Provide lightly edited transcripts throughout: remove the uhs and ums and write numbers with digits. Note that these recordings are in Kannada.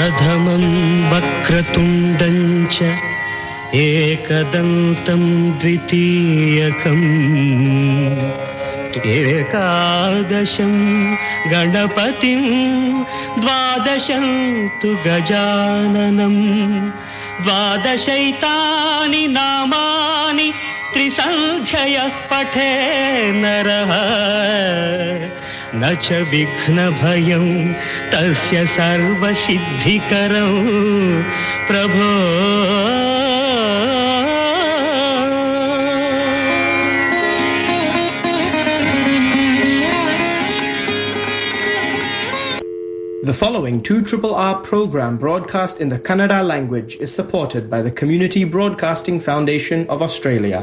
प्रथमं वक्रतुण्डं च एकदन्तं द्वितीयकम् एकादशं गणपतिं द्वादशं तु गजाननं द्वादशैतानि नामानि त्रिसन्ध्ययः पठे नरः न च विघ्नभयं तस्य सर्वसिद्धिकरं प्रभो। The following 2RRR program broadcast in the Kannada language is supported by the Community Broadcasting Foundation of Australia.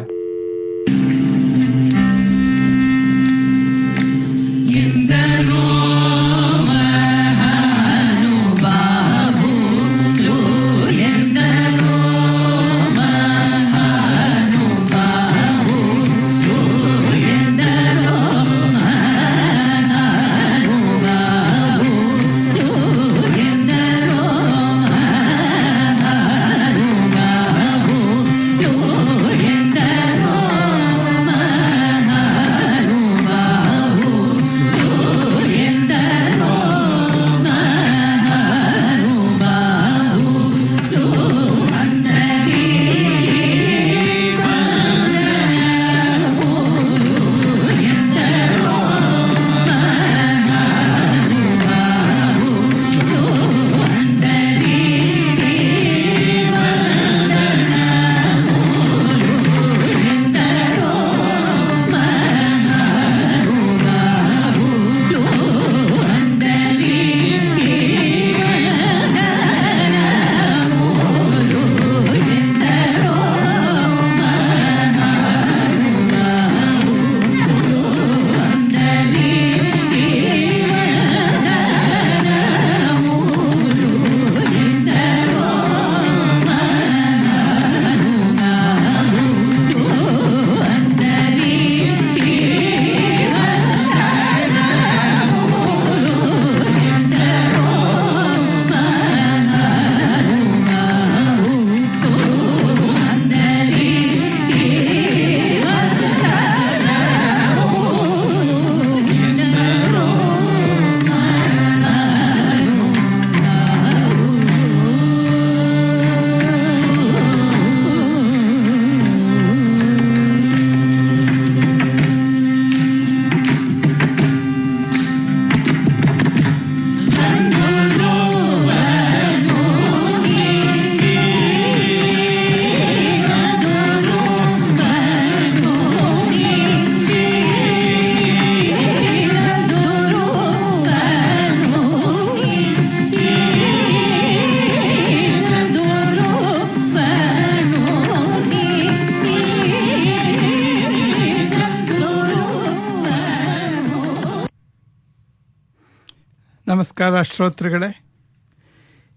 ನಮಸ್ಕಾರ ಶ್ರೋತೃಗಳೇ.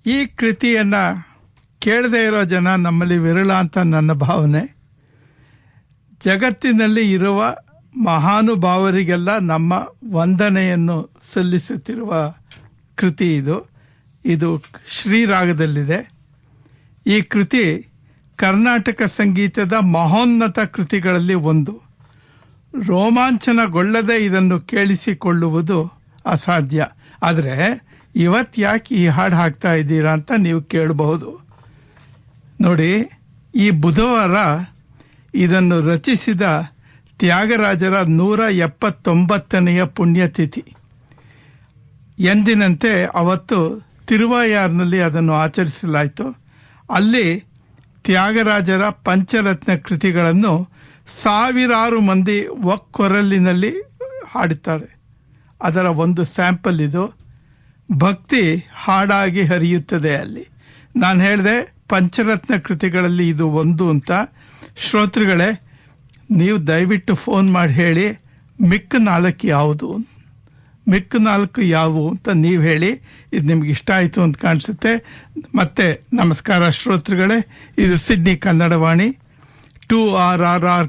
ಈ ಕೃತಿಯನ್ನು ಕೇಳದೇ ಇರೋ ಜನ ನಮ್ಮಲ್ಲಿ ವಿರಳ ಅಂತ ನನ್ನ ಭಾವನೆ. ಜಗತ್ತಿನಲ್ಲಿ ಇರುವ ಮಹಾನುಭಾವರಿಗೆಲ್ಲ ನಮ್ಮ ವಂದನೆಯನ್ನು ಸಲ್ಲಿಸುತ್ತಿರುವ ಕೃತಿ ಇದು ಶ್ರೀರಾಗದಲ್ಲಿದೆ. ಈ ಕೃತಿ ಕರ್ನಾಟಕ ಸಂಗೀತದ ಮಹೋನ್ನತ ಕೃತಿಗಳಲ್ಲಿ ಒಂದು. ರೋಮಾಂಚನಗೊಳ್ಳದೆ ಇದನ್ನು ಕೇಳಿಸಿಕೊಳ್ಳುವುದು ಅಸಾಧ್ಯ. ಆದರೆ ಇವತ್ತು ಯಾಕೆ ಈ ಹಾಡು ಹಾಕ್ತಾ ಇದ್ದೀರಾ ಅಂತ ನೀವು ಕೇಳಬಹುದು. ನೋಡಿ, ಈ ಬುಧವಾರ ಇದನ್ನು ರಚಿಸಿದ ತ್ಯಾಗರಾಜರ 179ನೆಯ ಪುಣ್ಯತಿಥಿ. ಎಂದಿನಂತೆ ಅವತ್ತು ತಿರುವಾಯಾರ್ನಲ್ಲಿ ಅದನ್ನು ಆಚರಿಸಲಾಯಿತು. ಅಲ್ಲಿ ತ್ಯಾಗರಾಜರ ಪಂಚರತ್ನ ಕೃತಿಗಳನ್ನು ಸಾವಿರಾರು ಮಂದಿ ಒಕ್ಕೊರಲಿನಲ್ಲಿ ಹಾಡುತ್ತಾರೆ. ಅದರ ಒಂದು ಸ್ಯಾಂಪಲ್ ಇದು. ಭಕ್ತಿ ಹಾಡಾಗಿ ಹರಿಯುತ್ತದೆ ಅಲ್ಲಿ. ನಾನು ಹೇಳಿದೆ ಪಂಚರತ್ನ ಕೃತಿಗಳಲ್ಲಿ ಇದು ಒಂದು ಅಂತ. ಶ್ರೋತೃಗಳೇ, ನೀವು ದಯವಿಟ್ಟು ಫೋನ್ ಮಾಡಿ ಹೇಳಿ ಮಿಕ್ಕ 4 ಯಾವುದು, ಮಿಕ್ಕ 4 ಯಾವುವು ಅಂತ ನೀವು ಹೇಳಿ. ಇದು ನಿಮ್ಗೆ ಇಷ್ಟ ಆಯಿತು ಅಂತ ಕಾಣಿಸುತ್ತೆ. ಮತ್ತೆ ನಮಸ್ಕಾರ ಶ್ರೋತೃಗಳೇ, ಇದು ಸಿಡ್ನಿ ಕನ್ನಡವಾಣಿ 2RRR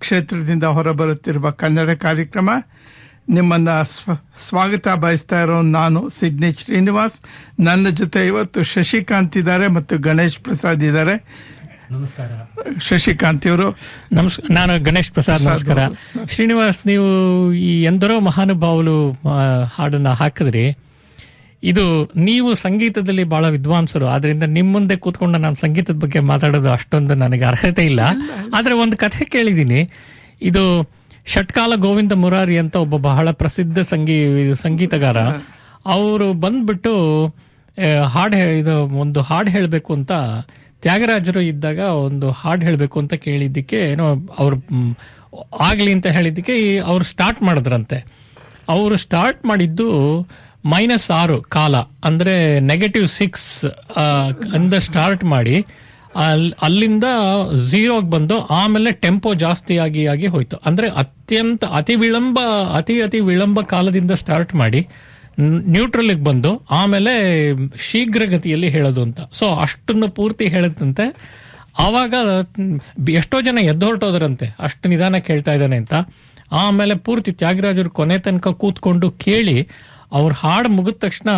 ಕ್ಷೇತ್ರದಿಂದ ಹೊರಬರುತ್ತಿರುವ ಕನ್ನಡ ಕಾರ್ಯಕ್ರಮ. ನಿಮ್ಮನ್ನ ಸ್ವಾಗತ ಬಯಸ್ತಾ ಇರೋ ನಾನು ಸಿಡ್ನಿ ಶ್ರೀನಿವಾಸ್. ನನ್ನ ಜೊತೆ ಇವತ್ತು ಶಶಿಕಾಂತ್ ಇದ್ದಾರೆ ಮತ್ತು ಗಣೇಶ್ ಪ್ರಸಾದ್ ಇದ್ದಾರೆ. ನಮಸ್ಕಾರ ಶಶಿಕಾಂತ್ ಇವರು. ನಾನು ಗಣೇಶ್ ಪ್ರಸಾದ್. ನಮಸ್ಕಾರ ಶ್ರೀನಿವಾಸ್. ನೀವು ಈ ಎಂದರೋ ಮಹಾನುಭಾవులు ಹಾಡನ್ನ ಹಾಕಿದ್ರಿ. ಇದು ನೀವು ಸಂಗೀತದಲ್ಲಿ ಬಹಳ ವಿದ್ವಾಂಸರು, ಆದ್ರಿಂದ ನಿಮ್ಮ ಮುಂದೆ ಕೂತ್ಕೊಂಡು ನಾನು ಸಂಗೀತದ ಬಗ್ಗೆ ಮಾತಾಡೋದು ಅಷ್ಟೊಂದು ನನಗೆ ಅರ್ಹತೆ ಇಲ್ಲ. ಆದ್ರೆ ಒಂದು ಕಥೆ ಕೇಳಿದ್ದೀನಿ. ಇದು ಷಟ್ಕಾಲ ಗೋವಿಂದ ಮುರಾರಿ ಅಂತ ಒಬ್ಬ ಬಹಳ ಪ್ರಸಿದ್ಧ ಸಂಗೀತಗಾರ. ಅವರು ಬಂದ್ಬಿಟ್ಟು ಒಂದು ಹಾಡು ಹೇಳಬೇಕು ಅಂತ, ತ್ಯಾಗರಾಜರು ಇದ್ದಾಗ ಒಂದು ಹಾಡು ಹೇಳಬೇಕು ಅಂತ ಕೇಳಿದ್ದಕ್ಕೆ ಏನೋ ಅವ್ರು ಆಗ್ಲಿ ಅಂತ ಹೇಳಿದ್ದಕ್ಕೆ ಅವ್ರು ಸ್ಟಾರ್ಟ್ ಮಾಡಿದ್ರಂತೆ. ಅವರು ಸ್ಟಾರ್ಟ್ ಮಾಡಿದ್ದು -6 ಕಾಲ, ಅಂದ್ರೆ -6 ಅಂದ ಸ್ಟಾರ್ಟ್ ಮಾಡಿ ಅಲ್ಲಿಂದ 0ಗೆ ಬಂದು ಆಮೇಲೆ ಟೆಂಪೋ ಜಾಸ್ತಿ ಆಗಿ ಹೋಯ್ತು. ಅಂದ್ರೆ ಅತಿ ವಿಳಂಬ ಕಾಲದಿಂದ ಸ್ಟಾರ್ಟ್ ಮಾಡಿ ನ್ಯೂಟ್ರಲ್ಗೆ ಬಂದು ಆಮೇಲೆ ಶೀಘ್ರಗತಿಯಲ್ಲಿ ಹೇಳೋದು ಅಂತ. ಸೊ ಅಷ್ಟನ್ನು ಪೂರ್ತಿ ಹೇಳದಂತೆ. ಆವಾಗ ಎಷ್ಟೋ ಜನ ಎದ್ದು ಹೊರಟೋದ್ರಂತೆ, ಅಷ್ಟು ನಿಧಾನ ಕೇಳ್ತಾ ಇದ್ದಾನೆ ಅಂತ. ಆಮೇಲೆ ಪೂರ್ತಿ ತ್ಯಾಗರಾಜರು ಕೊನೆ ತನಕ ಕೂತ್ಕೊಂಡು ಕೇಳಿ ಅವ್ರ ಹಾಡು ಮುಗಿದ ತಕ್ಷಣ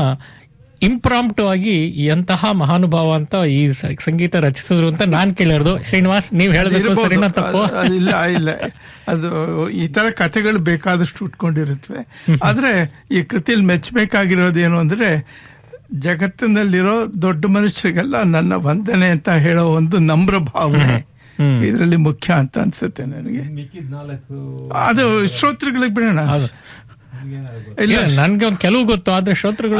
ಇಂಪ್ರಾಂಪ್ಟು ಆಗಿ ಎಂತಹ ಮಹಾನುಭಾವ ಅಂತ ಈ ಸಂಗೀತ ರಚಿಸಿದ್ರು ಅಂತ ನಾನ್ ಕೇಳಿರೋದು. ಶ್ರೀನಿವಾಸ್, ನೀವ್ ಹೇಳಬೇಕು, ಸರಿನಾ ತಪ್ಪು? ಇಲ್ಲ, ಅದು ಈ ತರ ಕಥೆಗಳು ಬೇಕಾದಷ್ಟು ಉಟ್ಕೊಂಡಿರುತ್ತವೆ. ಆದ್ರೆ ಈ ಕೃತಿಯಲ್ಲಿ ಮೆಚ್ಚಬೇಕಾಗಿರೋದೇನು ಅಂದ್ರೆ, ಜಗತ್ತಿನಲ್ಲಿರೋ ದೊಡ್ಡ ಮನುಷ್ಯರಿಗೆಲ್ಲ ನನ್ನ ವಂದನೆ ಅಂತ ಹೇಳೋ ಒಂದು ನಮ್ರ ಭಾವನೆ ಇದರಲ್ಲಿ ಮುಖ್ಯ ಅಂತ ಅನ್ಸುತ್ತೆ ನನಗೆ. ಅದು ಶ್ರೋತೃಗಳಿಗೆ ಬಿಡೋಣ. ಇಲ್ಲ, ನನ್ಗೆ ಒಂದು ಕೆಲವು ಗೊತ್ತು, ಆದ್ರೆ ಶ್ರೋತೃಗಳ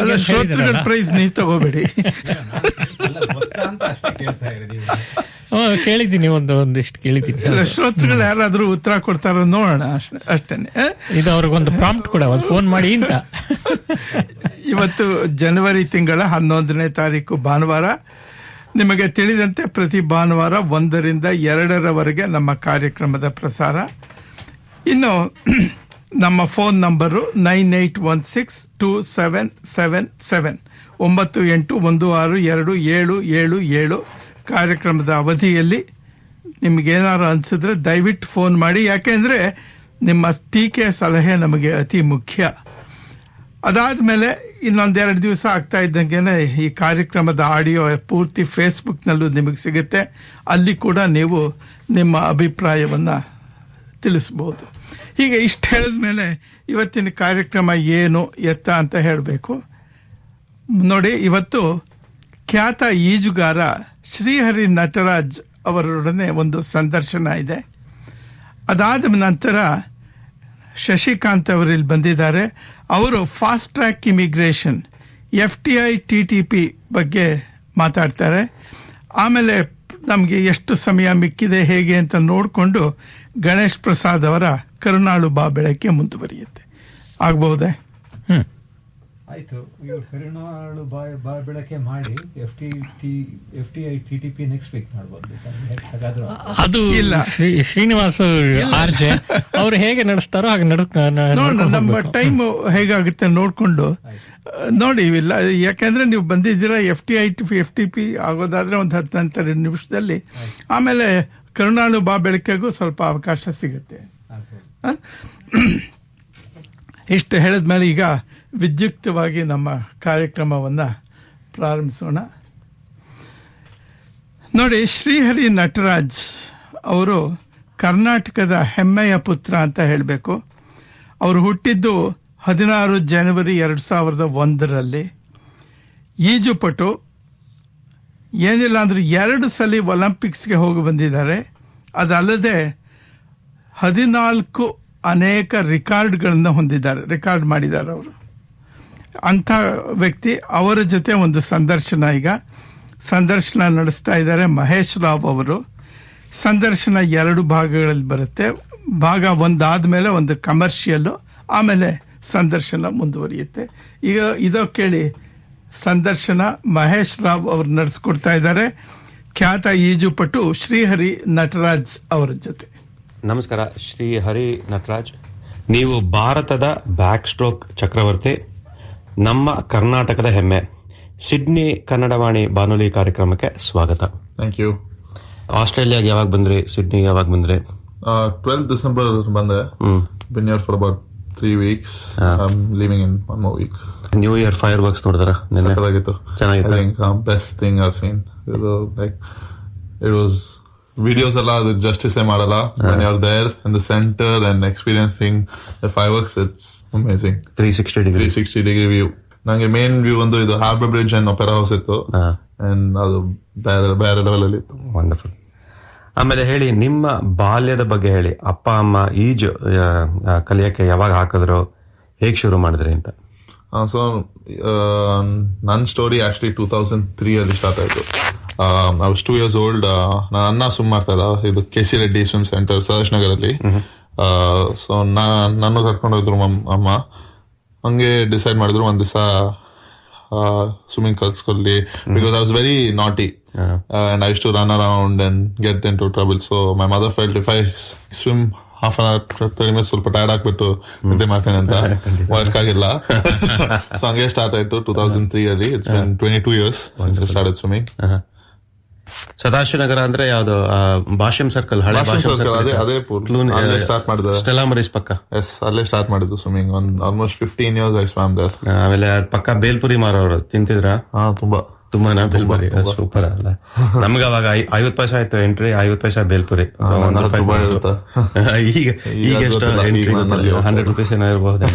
ಪ್ರೈಸ್ ನೀವು ತಗೋಬೇಡಿ. ಕೇಳಿದ್ದೀನಿ, ಒಂದಿಷ್ಟು ಕೇಳಿದ್ದೀನಿ. ಶ್ರೋತೃಗಳು ಯಾರಾದ್ರೂ ಉತ್ತರ ಕೊಡ್ತಾರ ನೋಡೋಣ, ಅಷ್ಟೇನೆ. ಇದು ಅವ್ರಿಗೊಂದು ಪ್ರಾಂಪ್ಟ್ ಕೂಡ, ಒಂದು ಫೋನ್ ಮಾಡಿ ಅಂತ. ಇವತ್ತು ಜನವರಿ ತಿಂಗಳ 11ನೇ ತಾರೀಕು ಭಾನುವಾರ. ನಿಮಗೆ ತಿಳಿದಂತೆ ಪ್ರತಿ ಭಾನುವಾರ 1ರಿಂದ 2ರವರೆಗೆ ನಮ್ಮ ಕಾರ್ಯಕ್ರಮದ ಪ್ರಸಾರ. ಇನ್ನು ನಮ್ಮ ಫೋನ್ ನಂಬರು 98162777 98162777. ಕಾರ್ಯಕ್ರಮದ ಅವಧಿಯಲ್ಲಿ ನಿಮಗೇನಾದ್ರು ಅನ್ಸಿದ್ರೆ ದಯವಿಟ್ಟು ಫೋನ್ ಮಾಡಿ. ಯಾಕೆಂದ್ರೆ ನಿಮ್ಮ ಟೀಕೆ ಸಲಹೆ ನಮಗೆ ಅತಿ ಮುಖ್ಯ. ಅದಾದ್ಮೇಲೆ ಇನ್ನೊಂದೆರಡು ದಿವಸ ಆಗ್ತಾ ಇದ್ದಂಗೆನೆ ಈ ಕಾರ್ಯಕ್ರಮದ ಆಡಿಯೋ ಪೂರ್ತಿ ಫೇಸ್ಬುಕ್ನಲ್ಲೂ ನಿಮಗೆ ಸಿಗುತ್ತೆ. ಅಲ್ಲಿ ಕೂಡ ನೀವು ನಿಮ್ಮ ಅಭಿಪ್ರಾಯವನ್ನ ತಿಳಿಸಬಹುದು. ಹೀಗೆ ಇಷ್ಟು ಹೇಳಿದ್ಮೇಲೆ ಇವತ್ತಿನ ಕಾರ್ಯಕ್ರಮ ಏನು ಎತ್ತ ಅಂತ ಹೇಳಬೇಕು ನೋಡಿ. ಇವತ್ತು ಖ್ಯಾತ ಈಜುಗಾರ ಶ್ರೀಹರಿ ನಟರಾಜ್ ಅವರೊಡನೆ ಒಂದು ಸಂದರ್ಶನ ಇದೆ. ಅದಾದ ನಂತರ ಶಶಿಕಾಂತ್ ಅವರು ಇಲ್ಲಿ ಬಂದಿದ್ದಾರೆ. ಅವರು fast track immigration FTI TTP ಬಗ್ಗೆ ಮಾತಾಡ್ತಾರೆ. ಆಮೇಲೆ ನಮಗೆ ಎಷ್ಟು ಸಮಯ ಮಿಕ್ಕಿದೆ ಹೇಗೆ ಅಂತ ನೋಡಿಕೊಂಡು ಗಣೇಶ್ ಪ್ರಸಾದ್ ಅವರ ಕರುಣಾಳು ಬಾ ಬೆಳಕ್ಕೆ ಮುಂದುವರಿಯುತ್ತೆ. ಆಗಬಹುದೇ? ಆಯ್ತು, ಇವ್ರು ಕರುಣಾಳು ಬಾ ಬೆಳಕೆ ಮಾಡಿ FTI TTP ನೆಕ್ಸ್ಟ್ ವೀಕ್ ಮಾಡ್ಬೋದು. ಅದು ಇಲ್ಲ, ಶ್ರೀನಿವಾಸ್ ಆರ್ಜೆ ಅವರು ಹೇಗೆ ನಡೆಸ್ತಾರೋ ಹಾಗೆ ನಮ್ಮ ಟೈಮ್ ಹೇಗಾಗುತ್ತೆ ನೋಡ್ಕೊಂಡು ನೋಡಿ. ಇಲ್ಲ, ಯಾಕೆಂದ್ರೆ ನೀವು ಬಂದಿದ್ದೀರಾ FTI FTP ಆಗೋದಾದ್ರೆ ಒಂದು 10-12 ನಿಮಿಷದಲ್ಲಿ. ಆಮೇಲೆ ಕರುಣಾಳು ಬಾ ಬೆಳಕೆಗೂ ಸ್ವಲ್ಪ ಅವಕಾಶ ಸಿಗುತ್ತೆ. ಇಷ್ಟು ಹೇಳಿದ್ಮೇಲೆ ಈಗ ವಿದ್ಯುಕ್ತವಾಗಿ ನಮ್ಮ ಕಾರ್ಯಕ್ರಮವನ್ನು ಪ್ರಾರಂಭಿಸೋಣ. ನೋಡಿ, ಶ್ರೀಹರಿ ನಟರಾಜ್ ಅವರು ಕರ್ನಾಟಕದ ಹೆಮ್ಮೆಯ ಪುತ್ರ ಅಂತ ಹೇಳಬೇಕು. ಅವರು ಹುಟ್ಟಿದ್ದು 16 ಜನವರಿ 2001ರಲ್ಲಿ. ಈಜುಪಟು. ಏನಿಲ್ಲ ಅಂದ್ರೆ 2 ಸಲ ಒಲಿಂಪಿಕ್ಸ್ಗೆ ಹೋಗಿ ಬಂದಿದ್ದಾರೆ. ಅದಲ್ಲದೆ 14 ಅನೇಕ ರೆಕಾರ್ಡ್ಗಳನ್ನು ಹೊಂದಿದ್ದಾರೆ, ರೆಕಾರ್ಡ್ ಮಾಡಿದ್ದಾರೆ ಅವರು. ಅಂಥ ವ್ಯಕ್ತಿ. ಅವರ ಜೊತೆ ಒಂದು ಸಂದರ್ಶನ, ಈಗ ಸಂದರ್ಶನ ನಡೆಸ್ತಾ ಇದ್ದಾರೆ ಮಹೇಶ್ ರಾವ್ ಅವರು. ಸಂದರ್ಶನ 2 ಭಾಗಗಳಲ್ಲಿ ಬರುತ್ತೆ. ಭಾಗ 1 ಆದ್ಮೇಲೆ ಒಂದು ಕಮರ್ಷಿಯಲ್, ಆಮೇಲೆ ಸಂದರ್ಶನ ಮುಂದುವರಿಯುತ್ತೆ. ಈಗ ಇದೋ ಕೇಳಿ, ಸಂದರ್ಶನ ಮಹೇಶ್ ರಾವ್ ಅವರು ನಡೆಸ್ಕೊಡ್ತಾ ಇದ್ದಾರೆ ಖ್ಯಾತ ಈಜುಪಟು ಶ್ರೀಹರಿ ನಟರಾಜ್ ಅವರ ಜೊತೆ. ನಮಸ್ಕಾರ. ಶ್ರೀಹರಿ ನಟರಾಜ್, ನೀವು ಭಾರತದ ಬ್ಯಾಕ್ ಸ್ಟ್ರೋಕ್ ಚಕ್ರವರ್ತಿ, ನಮ್ಮ ಕರ್ನಾಟಕದ ಹೆಮ್ಮೆ. ಸಿಡ್ನಿ ಕನ್ನಡವಾಣಿ ಬಾನುಲಿ ಕಾರ್ಯಕ್ರಮಕ್ಕೆ ಸ್ವಾಗತ. Thank you. ಆಸ್ಟ್ರೇಲಿಯಾಗೆ ಯಾವಾಗ ಬಂದ್ರಿ? ಸಿಡ್ನಿ ಯಾವಾಗ ಬಂದ್ರಿ? 12 ಡಿಸೆಂಬರ್ ಬಂದೆ. Been here for about 3 weeks. I'm leaving in 1 more week. New year fireworks ನೋಡಿದ್ರ? ಸಕ್ಕತ್ತಾಗಿತ್ತು. ಚೆನ್ನಾಗಿತ್ತು. I think best thing I've seen. Like it was videos alla adu justice ಮಾಡಲ್ಲ. When you're there in the center and experiencing the fireworks, it's amazing. 360 degree view. ನಂಗೆ ಮೇನ್ ವ್ಯೂ ಒಂದು ಇದು harbour bridge and opera house ಇತ್ತು. ಅಂಡ್ ಅದು ಬೇರೆ ಲೆವೆಲ್ ಅಲ್ಲಿ ಇತ್ತು. ವಂಡರ್ಫುಲ್. ಆಮೇಲೆ ಹೇಳಿ, ನಿಮ್ಮ ಬಾಲ್ಯದ ಬಗ್ಗೆ ಹೇಳಿ. ಅಪ್ಪ ಅಮ್ಮ ಈಜು ಕಲಿಯಕ್ಕೆ ಯಾವಾಗ ಹಾಕಿದ್ರು, ಹೇಗ್ ಶುರು ಮಾಡಿದ್ರಿ ಅಂತ? ಸೊ ನನ್ನ ಸ್ಟೋರಿ ಆಕ್ಚುಲಿ 2003 ಅಲ್ಲಿ ಸ್ಟಾರ್ಟ್ ಆಯ್ತು. I was 2 years old. ನನ್ನ ಅಣ್ಣ ಸ್ವಿಮ್ ಮಾಡ್ತಾ ಇದ್ದ, ಇದು KC ರೆಡ್ಡಿ ಸ್ವಿಮ್ ಸೆಂಟರ್ ಸದಾಶ್ ನಗರಲ್ಲಿ. ಸೊ ನನ್ನ ಕರ್ಕೊಂಡು ಹೋದ್ರು ಅಮ್ಮ. ಹಂಗೆ ಡಿಸೈಡ್ ಮಾಡಿದ್ರು ಒಂದ್ ದಿವಸ swimming ಕಲ್ಸ್ಕೊಳ್ಳಿ, because I was very naughty and I used to run around and get into trouble. So my mother felt if I swim half an hour 30 minutes ಸ್ವಲ್ಪ ಟೈರ್ಡ್ ಆಗ್ಬಿಟ್ಟು ನಿದ್ದೆ ಮಾಡ್ತೇನೆ ಅಂತ ವರ್ಕ್ ಆಗಿಲ್ಲ. ಸೊ ಹಂಗೆ ಸ್ಟಾರ್ಟ್ ಆಯ್ತು 2003 ಅಲ್ಲಿ. It's been 22 years since I started swimming. Sadashivanagar ಅಂದ್ರೆ ಯಾವ್ದು? ಭಾಷ್ಯಂ ಸರ್ಕಲ್, ಹಳೆ ಅದೇ ಸ್ಟಾರ್ಟ್ ಮಾಡಿದ ಸ್ಟೆಲ್ಲಾ ಮರೀಸ್ ಪಕ್ಕ. ಎಸ್, ಅಲ್ಲೇ ಸ್ಟಾರ್ಟ್ ಮಾಡಿದ್ದು swimming. Almost 15 years I swam there. ಆಮೇಲೆ ಪಕ್ಕ ಬೇಲ್ಪುರಿ ಮಾರೋರು ತಿಂತಿದ್ರ? ತುಂಬಾನ ಬೇಲ್ಪುರಿ ಸೂಪರ್ ಅಲ್ಲ? ನಮ್ಗೆ ಅವಾಗ 50 ಪೈಸೆ ಆಯ್ತು ಎಂಟ್ರಿ, 50 ಪೈಸೆ ಬೇಲ್ಪುರಿ. ಈಗ ಎಷ್ಟು ಎಂಟ್ರಿ? 100 ರೂಪೀಸ್ ಏನೋ ಇರಬಹುದು.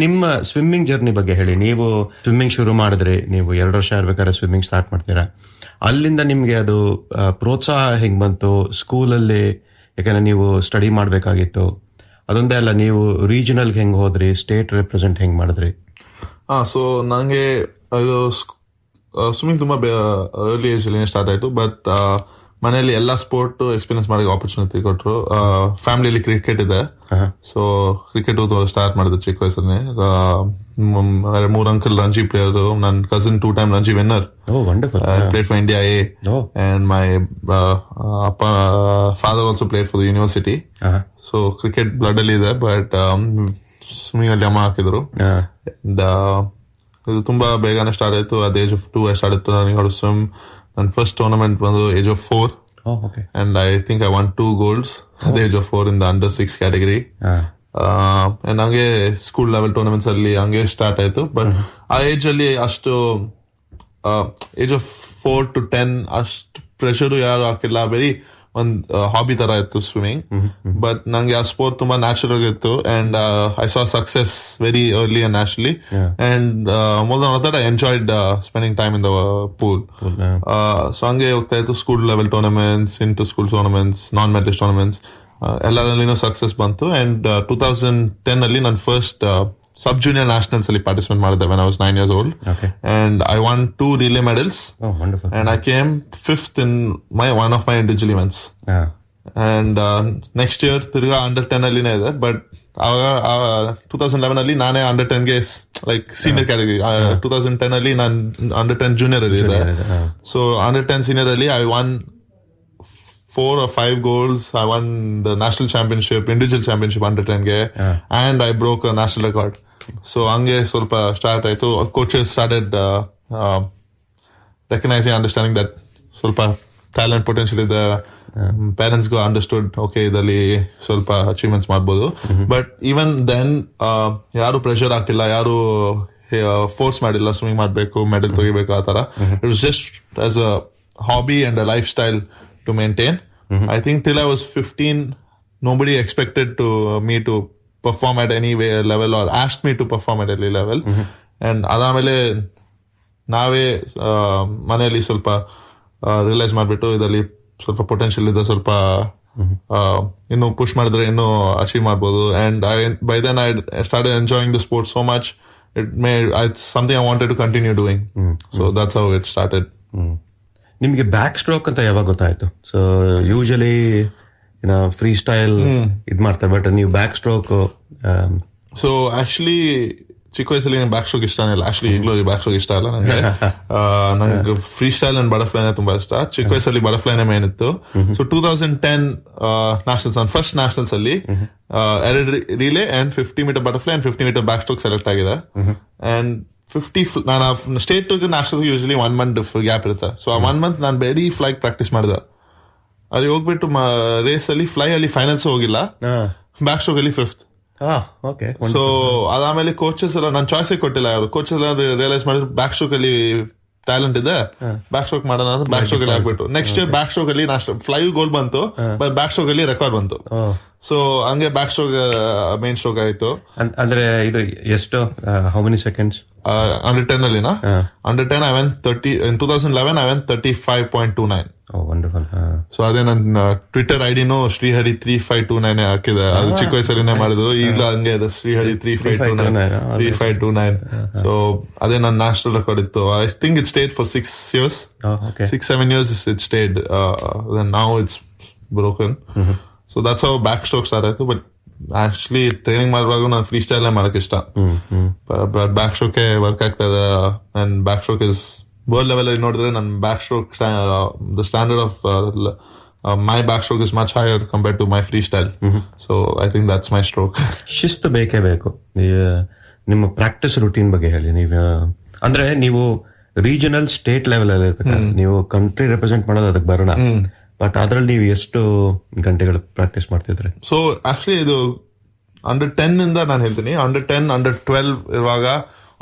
ನಿಮ್ಮ ಸ್ವಿಮ್ಮಿಂಗ್ ಜರ್ನಿ ಬಗ್ಗೆ ಹೇಳಿ. ನೀವು ಸ್ವಿಮ್ಮಿಂಗ್ ಶುರು ಮಾಡಿದ್ರಿ, ನೀವು 2 ವರ್ಷ ಇರ್ಬೇಕಾದ್ರೆ ಸ್ವಿಮ್ಮಿಂಗ್ ಸ್ಟಾರ್ಟ್ ಮಾಡ್ತೀರಾ. ಅಲ್ಲಿಂದ ನಿಮ್ಗೆ ಅದು ಪ್ರೋತ್ಸಾಹ ಹೆಂಗ್ ಬಂತು? ಸ್ಕೂಲಲ್ಲಿ ಯಾಕಂದ್ರೆ ನೀವು ಸ್ಟಡಿ ಮಾಡ್ಬೇಕಾಗಿತ್ತು. ಅದೊಂದೇ ಅಲ್ಲ, ನೀವು ರೀಜನಲ್ ಹೆಂಗ್ ಹೋದ್ರಿ, ಸ್ಟೇಟ್ ರೆಪ್ರೆಸೆಂಟ್ ಹೆಂಗ್ ಮಾಡಿದ್ರಿ? ಸೊ ನಂಗೆ ಅದು ಸ್ವಿಮ್ಮಿಂಗ್ ತುಂಬಾ ಅರ್ಲಿ ಏಜ್ ಅಲ್ಲಿ ಸ್ಟಾರ್ಟ್ ಆಯ್ತು. ಬಟ್ ಮನೆಯಲ್ಲಿ ಎಲ್ಲಾ ಸ್ಪೋರ್ಟ್ ಎಕ್ಸ್ಪೀರಿಯನ್ಸ್ ಮಾಡಕ್ಕೆ ಆಪರ್ಚುನಿಟಿ ಕೊಟ್ಟರು. ಫ್ಯಾಮಿಲಿಯಲ್ಲಿ ಕ್ರಿಕೆಟ್ ಇದೆ, ಸೊ ಕ್ರಿಕೆಟ್ ಸ್ಟಾರ್ಟ್ ಮಾಡಿದೆ ಚಿಕ್ಕ ವಯಸ್ಸಲ್ಲಿ. 3 ಅಂಕಲ್ ರಂಜಿ ಪ್ಲೇಯರ್, ನನ್ನ cousin 2 time Ranji winner. Played for India A. And my father also played for the university. So cricket blood ಅಲ್ಲಿ ಇದೆ, ಬಟ್ ಸ್ವಿಮ್ಮಿಂಗ್ ಅಲ್ಲಿ ಅಮ್ಮ ಹಾಕಿದ್ರು. ಇದು ತುಂಬಾ ಬೇಗನೆ ಸ್ಟಾರ್ಟ್ ಆಯ್ತು. At age of 2 I started to learning how to swim. ನನ್ನ ಫಸ್ಟ್ ಟೂರ್ನಮೆಂಟ್ ಬಂದು age of 4. And I think I won 2 golds at the age of 4 in the under 6 category. And ಹಂಗೆ ಸ್ಕೂಲ್ ಲೆವೆಲ್ ಟೂರ್ನಮೆಂಟ್ಸ್ ಅಲ್ಲಿ ಹಂಗೆ ಸ್ಟಾರ್ಟ್ ಆಯ್ತು. ಬಟ್ ಆ ಏಜ್ ಅಲ್ಲಿ ಅಷ್ಟು ಏಜ್ ಆಫ್ 4 to 10 ಅಷ್ಟು ಪ್ರೆಷರ್ ಯಾರು ಹಾಕಿಲ್ಲ. ವೆರಿ ಒಂದ್ ಹಾಬಿ ತರ ಇತ್ತು ಸ್ವಿಮ್ಮಿಂಗ್. ಬಟ್ ನಂಗೆ ಆ ಸ್ಪೋರ್ಟ್ ತುಂಬಾ ನ್ಯಾಚುರಲ್ ಇತ್ತು. And I saw success very early and naturally. And more than that I enjoyed spending time in the pool. So ಹಂಗೆ ಹೋಗ್ತಾ ಇತ್ತು. School level tournaments, inter school tournaments, non medallist tournaments ಎಲ್ಲದಲ್ಲಿನೂ ಸಕ್ಸಸ್ ಬಂತು. ಅಂಡ್ 2010 ಅಲ್ಲಿ ನನ್ನ ಫಸ್ಟ್ ಸಬ್ ಜೂನಿಯರ್ ನ್ಯಾಷನಲ್ಸ್ ಅಲ್ಲಿ ಪಾರ್ಟಿಸಿಪೇಟ್ ಮಾಡಿದೆ when I was 9 years old. And I won 2 relay medals. And I came 5th in one of my individual events. And next year ತಿರ್ಗಾ under 10 ಅಲ್ಲಿನೇ ಇದೆ. ಬಟ್ ಅವಾಗ 2011 ಅಲ್ಲಿ ನಾನೇ under 10 ಗೆ ಲೈಕ್ ಸೀನಿಯರ್ ಕ್ಯಾಟಗರಿ. 2010 ಅಲ್ಲಿ ನಾನು under 10 ಜೂನಿಯರ್ ಅಲ್ಲಿ ಇದೆ. ಸೊ under 10 ಸೀನಿಯರ್ ಅಲ್ಲಿ I won 4 or 5 golds. I won the national championship, individual championship under 10 ಗೆ. And I broke a national record. So ಹಂಗೆ ಸ್ವಲ್ಪ ಸ್ಟಾರ್ಟ್ ಆಯ್ತು. Coaches started recognizing, understanding that ಸ್ವಲ್ಪ ಟ್ಯಾಲೆಂಟ್ ಪೊಟೆನ್ಷಿಯಲ್ ಇದೆ. ಪೇರೆಂಟ್ಸ್ ಗು ಅಂಡರ್ಸ್ಟುಡ್, ಓಕೆ ಇದರಲ್ಲಿ ಸ್ವಲ್ಪ ಅಚೀವ್ಮೆಂಟ್ಸ್ ಮಾಡ್ಬೋದು. ಬಟ್ ಈವನ್ ದೆನ್ ಯಾರು ಪ್ರೆಷರ್ ಹಾಕಿಲ್ಲ, ಯಾರು ಫೋರ್ಸ್ ಮಾಡಿಲ್ಲ ಸ್ವಿಮ್ಮಿಂಗ್ ಮಾಡ್ಬೇಕು, ಮೆಡಲ್ ತೆಗಿಬೇಕು ಆ ತರ. It was just as a hobby and a life style to maintain. I think till I was 15, nobody expected me to perform at any level or asked me to perform at any level. And adamele ನಾವೇ ಮನೆಯಲ್ಲಿ ಸ್ವಲ್ಪ ರಿಯಲೈಸ್ ಮಾಡ್ಬಿಟ್ಟು ಇದರಲ್ಲಿ ಸ್ವಲ್ಪ ಪೊಟೆನ್ಷಿಯಲ್ ಇದೆ, ಸ್ವಲ್ಪ ಇನ್ನು ಪುಷ್ ಮಾಡಿದ್ರೆ ಇನ್ನು ಅಚೀವ್ ಮಾಡ್ಬೋದು. And by then I started enjoying the sports so much, it's something I wanted to continue doing. So that's how it started. ನಿಮ್ಗೆ ಬ್ಯಾಕ್ ಸ್ಟ್ರೋಕ್ ಅಂತ ಯಾವಾಗ ಗೊತ್ತಾಯ್ತು? ಸೊ ಯೂಶಲಿ ಫ್ರೀ ಸ್ಟೈಲ್ ಇದ್ ಮಾಡ್ತಾರೆ, ಬಟ್ ನೀವು ಬ್ಯಾಕ್ ಸ್ಟ್ರೋಕ್. ಸೊ ಆಕ್ಚುಲಿ ಚಿಕ್ಕ ವಯಸ್ಸಲ್ಲಿ ಬ್ಯಾಕ್ ಸ್ಟ್ರೋಕ್ ಇಷ್ಟನೇ ಇಲ್ಲ. ಆಕ್ಚುಲಿ ಈಗಲೂ ಬ್ಯಾಕ್ ಸ್ಟ್ರೋಕ್ ಇಷ್ಟ ಇಲ್ಲ ನನಗೆ. ನಂಗೆ ಫ್ರೀ ಸ್ಟೈಲ್ ಅಂಡ್ ಬಟರ್ಫ್ಲೈನೇ ತುಂಬಾ ಇಷ್ಟ. ಚಿಕ್ಕ ವಯಸ್ಸಲ್ಲಿ ಬಟರ್ಫ್ಲೈನೇ ಮೇನ್ ಇತ್ತು. ಸೊ 2010 ನ್ಯಾಷನಲ್ಸ್, ಫಸ್ಟ್ ನ್ಯಾಷನಲ್ಸ್ ಅಲ್ಲಿ 2 relay and 50 meter butterfly and 50 meter back stroke select ಆಗಿದೆ. ಅಂಡ್ 50 ನಾನು state national usually 1 month gap ಇರುತ್ತೆ. ಸೊ ಆ 1 month ನಾನು ವೆರಿ ಫ್ಲೈ ಪ್ರಾಕ್ಟೀಸ್ ಮಾಡಿದೆ. ಅಲ್ಲಿ ಹೋಗ್ಬಿಟ್ಟು ರೇಸ್ ಅಲ್ಲಿ ಫ್ಲೈ ಅಲ್ಲಿ ಫೈನಲ್ಸ್ ಹೋಗಿಲ್ಲ, ಬ್ಯಾಕ್ ಸ್ಟ್ರೋಕ್ ಅಲ್ಲಿ 5th. ಓಕೆ. ಸೊ ಅದಾದ್ಮೇಲೆ ಕೋಚಸ್ ಎಲ್ಲ ನನ್ನ ಚಾಯ್ಸೇ ಕೊಟ್ಟಿಲ್ಲ. ಅವರು ಕೋಚಸ್ ಎಲ್ಲ ರಿಯಲೈಸ್ ಮಾಡಿದ್ರು ಬ್ಯಾಕ್ ಸ್ಟ್ರೋಕ್ ಅಲ್ಲಿ ಟ್ಯಾಲೆಂಟ್ ಇದೆ, ಬ್ಯಾಕ್ ಸ್ಟ್ರೋಕ್ ಮಾಡೋಣ ಅಂತ ಬ್ಯಾಕ್ ಸ್ಟ್ರೋಕ್ ಅಲ್ಲಿ ಹಾಕ್ಬಿಟ್ಟು ನೆಕ್ಸ್ಟ್ ಬ್ಯಾಕ್ ಸ್ಟ್ರೋಕ್ ಅಲ್ಲಿ ಫ್ಲೈವ್ ಗೋಲ್ ಬಂತು, ಬ್ಯಾಕ್ ಸ್ಟ್ರೋಕ್ ಅಲ್ಲಿ ರೆಕಾರ್ಡ್ ಬಂತು. ಸೊ ಹಂಗೆ ಬ್ಯಾಕ್ ಸ್ಟ್ರೋಕ್ ಮೇನ್ ಸ್ಟ್ರೋಕ್ ಆಯ್ತು. ಅಂದ್ರೆ ಇದು ಎಷ್ಟು ಹೌ ಮೆನಿ ಸೆಕೆಂಡ್ಸ್ ಅಂಡರ್ 10 ಅಲ್ಲಿನಾ? Under 10 I went 30 in 2011 I went 35.29. Oh, wonderful. So ಅದೇ ನನ್ನ ಟ್ವಿಟರ್ ಐಡಿನೂ ಶ್ರೀಹರಿ 3529 ಹಾಕಿದೆ. ಅದು ಚಿಕ್ಕ ವಯಸ್ಸಲ್ಲಿನೇ ಮಾಡಿದ್ರು, ಈಗಲೂ ಹಂಗೆ ಇದೆ ಶ್ರೀಹರಿ 3529. ಸೊ ಅದೇ ನನ್ನ ನ್ಯಾಷನಲ್ ರೆಕಾರ್ಡ್ ಇತ್ತು. I think it stayed for 6 years. 6-7 years it stayed. Then now it's broken. So that's how back stroke start ಆಯ್ತು. ಬಟ್ ಆಕ್ಚುಲಿ ಟ್ರೈನಿಂಗ್ ಮಾಡುವಾಗ ನಾನು ಫ್ರೀ ಸ್ಟೈಲ್ ಮಾಡಕ್ ಇಷ್ಟ, ಬಟ್ ಬ್ಯಾಕ್ ಸ್ಟ್ರೋಕ್ ವರ್ಕ್ ಆಗ್ತದೆ. And backstroke is world level ಅಲ್ಲಿ ನೋಡಿದ್ರೆ ನನ್ನ backstroke the standard of my backstroke is much higher compare to my freestyle. So I think that's my stroke. ಶಿಸ್ತು ಬೇಕೇ ಬೇಕು. ನಿಮ್ಮ ಪ್ರಾಕ್ಟೀಸ್ ರೂಟೀನ್ ಬಗ್ಗೆ ಹೇಳಿ. ನೀವು ಅಂದ್ರೆ ನೀವು ರೀಜನಲ್ ಸ್ಟೇಟ್ ಲೆವೆಲ್ ಅಲ್ಲಿ ಇರ್ಬೇಕು, ನೀವು ಕಂಟ್ರಿ ರೆಪ್ರೆಸೆಂಟ್ ಮಾಡೋದು ಅದಕ್ಕೆ ಬರೋಣ. ಬಟ್ ಅದ್ರಲ್ಲಿ ನೀವು ಎಷ್ಟು ಗಂಟೆಗಳು ಪ್ರಾಕ್ಟೀಸ್ ಮಾಡ್ತಿದ್ರಿ? ಸೊ ಆಕ್ಚುಲಿ ಇದು ಅಂಡರ್ 10 ಇಂದ ನಾನು ಹೇಳ್ತೀನಿ. ಅಂಡರ್ 10 ಅಂಡರ್ 12 ಇರುವಾಗ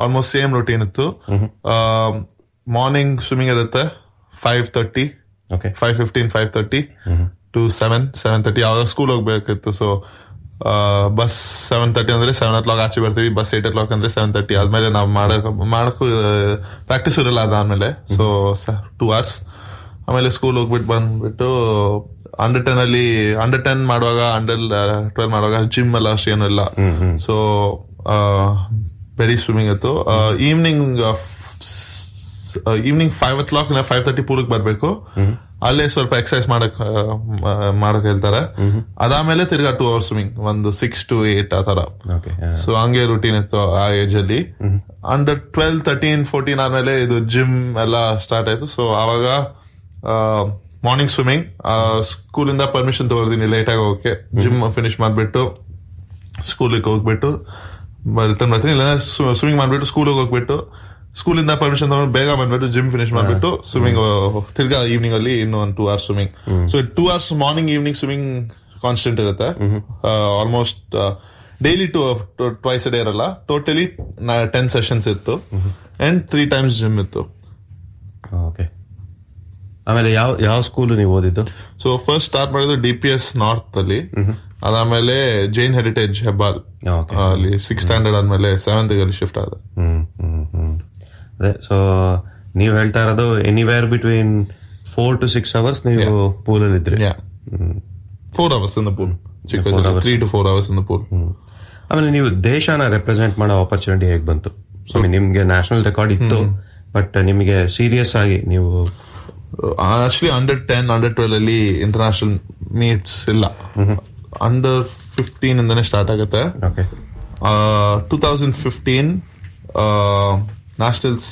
ಆಲ್ಮೋಸ್ಟ್ ಸೇಮ್ ರೂಟೀನ್ ಇತ್ತು. ಮಾರ್ನಿಂಗ್ ಸ್ವಿಮ್ಮಿಂಗ್ ಇರುತ್ತೆ 5:30, 5:15, 5:30 to 7:30. ಯಾವಾಗ ಸ್ಕೂಲ್ ಹೋಗ್ಬೇಕಿತ್ತು. ಸೊ ಬಸ್ 7:30 ಅಂದ್ರೆ 7 o'clock ಆಚೆ ಬರ್ತೀವಿ. ಬಸ್ 8 o'clock ಅಂದ್ರೆ 7:30. ಆದ್ಮೇಲೆ ನಾವು ಮಾಡಕ್ಕೂ ಪ್ರಾಕ್ಟೀಸ್ ಇರಲ್ಲ ಅದಾದ್ಮೇಲೆ. So 2 hours. ಆಮೇಲೆ ಸ್ಕೂಲ್ ಹೋಗ್ಬಿಟ್ಟು ಬಂದ್ಬಿಟ್ಟು ಅಂಡರ್ 10 ಮಾಡುವಾಗ ಅಂಡರ್ 12 ಮಾಡುವಾಗ ಜಿಮ್ ಎಲ್ಲ ಅಷ್ಟು ಏನೂ ಇಲ್ಲ. ಸೊ ವೆರಿ ಸ್ವಿಮ್ಮಿಂಗ್ ಇತ್ತು. ಈವ್ನಿಂಗ್ 5 o'clock 5:30 ಪೂಲಕ್ಕೆ ಬರ್ಬೇಕು. ಅಲ್ಲೇ ಸ್ವಲ್ಪ ಎಕ್ಸರ್ಸೈಸ್ ಮಾಡಕ್ ಹೇಳ್ತಾರೆ. ಅದಾದ್ಮೇಲೆ ತಿರ್ಗಾ 2 hours ಸ್ವಿಮ್ಮಿಂಗ್, ಒಂದು 6 to 8 ಆ ತರ. ಸೊ ಹಂಗೆ ರೂಟೀನ್ ಇತ್ತು ಆ ಏಜ್ ಅಲ್ಲಿ. ಅಂಡರ್ 12, 13, 14 ಆದ್ಮೇಲೆ ಇದು ಜಿಮ್ ಎಲ್ಲ ಸ್ಟಾರ್ಟ್ ಆಯ್ತು. ಸೊ ಆವಾಗ ಮಾರ್ನಿಂಗ್ ಸ್ವಿಮ್ಮಿಂಗ್, ಸ್ಕೂಲಿಂದ ಪರ್ಮಿಷನ್ ತಗೊಳ್ತೀನಿ ಲೇಟ್ ಆಗಿ ಹೋಗಕ್ಕೆ. ಜಿಮ್ ಫಿನಿಶ್ ಮಾಡ್ಬಿಟ್ಟು ಸ್ಕೂಲಿಗೆ ಹೋಗ್ಬಿಟ್ಟು ರಿಟರ್ನ್ ಬರ್ತೀನಿ. ಇಲ್ಲ ಸ್ವಿಮ್ಮಿಂಗ್ ಮಾಡ್ಬಿಟ್ಟು ಸ್ಕೂಲಿಗೆ ಹೋಗ್ಬಿಟ್ಟು ಸ್ಕೂಲಿಂದ ಪರ್ಮಿಷನ್ ತಗೊಂಡು ಬೇಗ ಬಂದ್ಬಿಟ್ಟು ಜಿಮ್ ಫಿನಿಶ್ ಮಾಡ್ಬಿಟ್ಟು ಸ್ವಿಮ್ಮಿಂಗ್ ತಿರ್ಗಾ ಈವ್ನಿಂಗ್ ಅಲ್ಲಿ ಇನ್ನು ಒಂದು 2 hours swimming. So 2 hours morning evening swimming constant ಇರುತ್ತೆ. Almost daily twice a day ಇರಲ್ಲ. ಟೋಟಲಿ 10 sessions ಇತ್ತು ಅಂಡ್ 3 times ಜಿಮ್ ಇತ್ತು. ಓಕೆ. ಆಮೇಲೆ ಯಾವ ಸ್ಕೂಲ್ ನೀವು ಓದಿದ್ದು? ಸೊ ಫಸ್ಟ್ ಸ್ಟಾರ್ಟ್ ಮಾಡಿದ್ದು DPS ನಾರ್ತ್ ಅಲ್ಲಿ. ಅದಾದ್ಮೇಲೆ ಜೈನ್ ಹೆರಿಟೇಜ್ ಹೆಬ್ಬಾಲ್ ಅಲ್ಲಿ 6th ಸ್ಟ್ಯಾಂಡರ್ಡ್ ಆದ್ಮೇಲೆ 7th ಅಲ್ಲಿ ಶಿಫ್ಟ್ ಆದ. ಅದೇ. ಸೊ ನೀವು ಹೇಳ್ತಾ ಇರೋದು ಎನಿವೇರ್ ಬಿಟ್ವೀನ್ 4 to 6 hours ನೀವು ಪೂಲ್ ಅಲ್ಲಿ ಇದ್ರಿ? 4 hours in the pool. 3 to 4 hours in the pool. ಆಮೇಲೆ ನೀವು ದೇಶನ ರೆಪ್ರೆಸೆಂಟ್ ಮಾಡೋ ಆಪರ್ಚುನಿಟಿ ಹೇಗೆ ಬಂತು? ಸೊ ನಿಮ್ಗೆ ನ್ಯಾಷನಲ್ ರೆಕಾರ್ಡ್ ಇತ್ತು, ಬಟ್ ನಿಮಗೆ ಸೀರಿಯಸ್ ಆಗಿ ನೀವು ಆಕ್ಚುಲಿ ಅಂಡರ್ 10, ಅಂಡರ್ 12 ಅಲ್ಲಿ ಇಂಟರ್ನ್ಯಾಷನಲ್ ಮೀಟ್ಸ್ ಇಲ್ಲ. ಅಂಡರ್ 15 ಇಂದಾನೆ ಸ್ಟಾರ್ಟ್ ಆಗುತ್ತೆ. 2015 ನ್ಯಾಷನಲ್ಸ್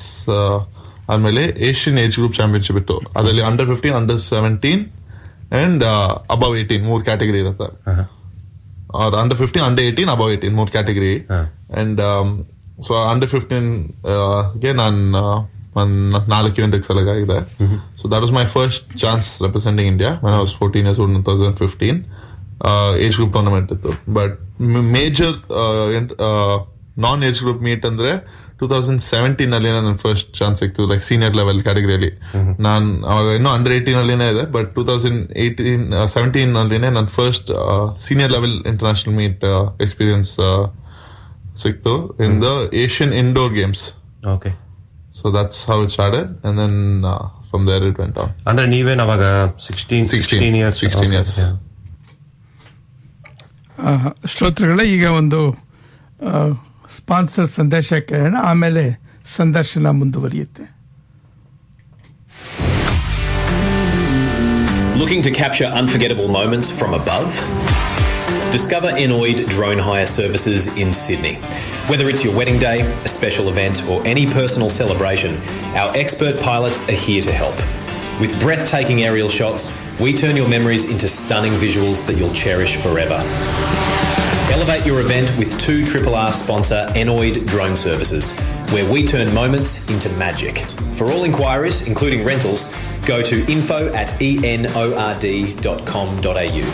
ಆದ್ಮೇಲೆ ಏಷ್ಯನ್ ಏಜ್ ಗ್ರೂಪ್ ಚಾಂಪಿಯನ್ಶಿಪ್ ಇತ್ತು. ಅದರಲ್ಲಿ under 15, under 17 and above 18 3 category ಇರುತ್ತೆ. Under 15, under 18, above 18 3 category. And so under 15 ಗೆ ನಾನು 4 events select ಆಗಿದೆ. So that was my first chance representing India when I was 14 years old in 2015. Age group tournament ಇತ್ತು. But major non-age group meet ಅಂದ್ರೆ 2017 ಅಲ್ಲಿ ನನ್ನ ಫಸ್ಟ್ ಚಾನ್ಸ್ ಸಿಕ್ತು, ಲೈಕ್ ಸೀನಿಯರ್ ಲೆವೆಲ್ ಕ್ಯಾಟಗರಿಯಲ್ಲಿ. ನಾನು ಅವಾಗ ಇನ್ನೂ ಅಂಡರ್ 18 ಅಲ್ಲಿನೇ ಇದೆ, ಬಟ್ 2017 ಅಲ್ಲಿನೇ ನನ್ನ first senior level international meet experience ಸಿಕ್ತು in the Asian indoor games. Okay. So that's how it started, and then from there it went on. ಅಂದ್ರೆ ನೀವೇನು ಅವಾಗ 16 years? ಶ್ರೋತೃಗಳೇ, ಈಗ ಒಂದು ಸ್ಪಾನ್ಸರ್ ಸಂದೇಶ ಕೇಳೋಣ, ಆಮೇಲೆ ಸಂದರ್ಶನ ಮುಂದುವರಿಯುತ್ತೆ. Looking to capture unforgettable moments from above? Discover Enoid Drone Hire Services in Sydney. Whether it's your wedding day, a special event, or any personal celebration, our expert pilots are here to help. With breathtaking aerial shots, we turn your memories into stunning visuals that you'll cherish forever. Elevate your event with 2RRR sponsor Enoid Drone Services, where we turn moments into magic. For all inquiries, including rentals, go to info@enord.com.au.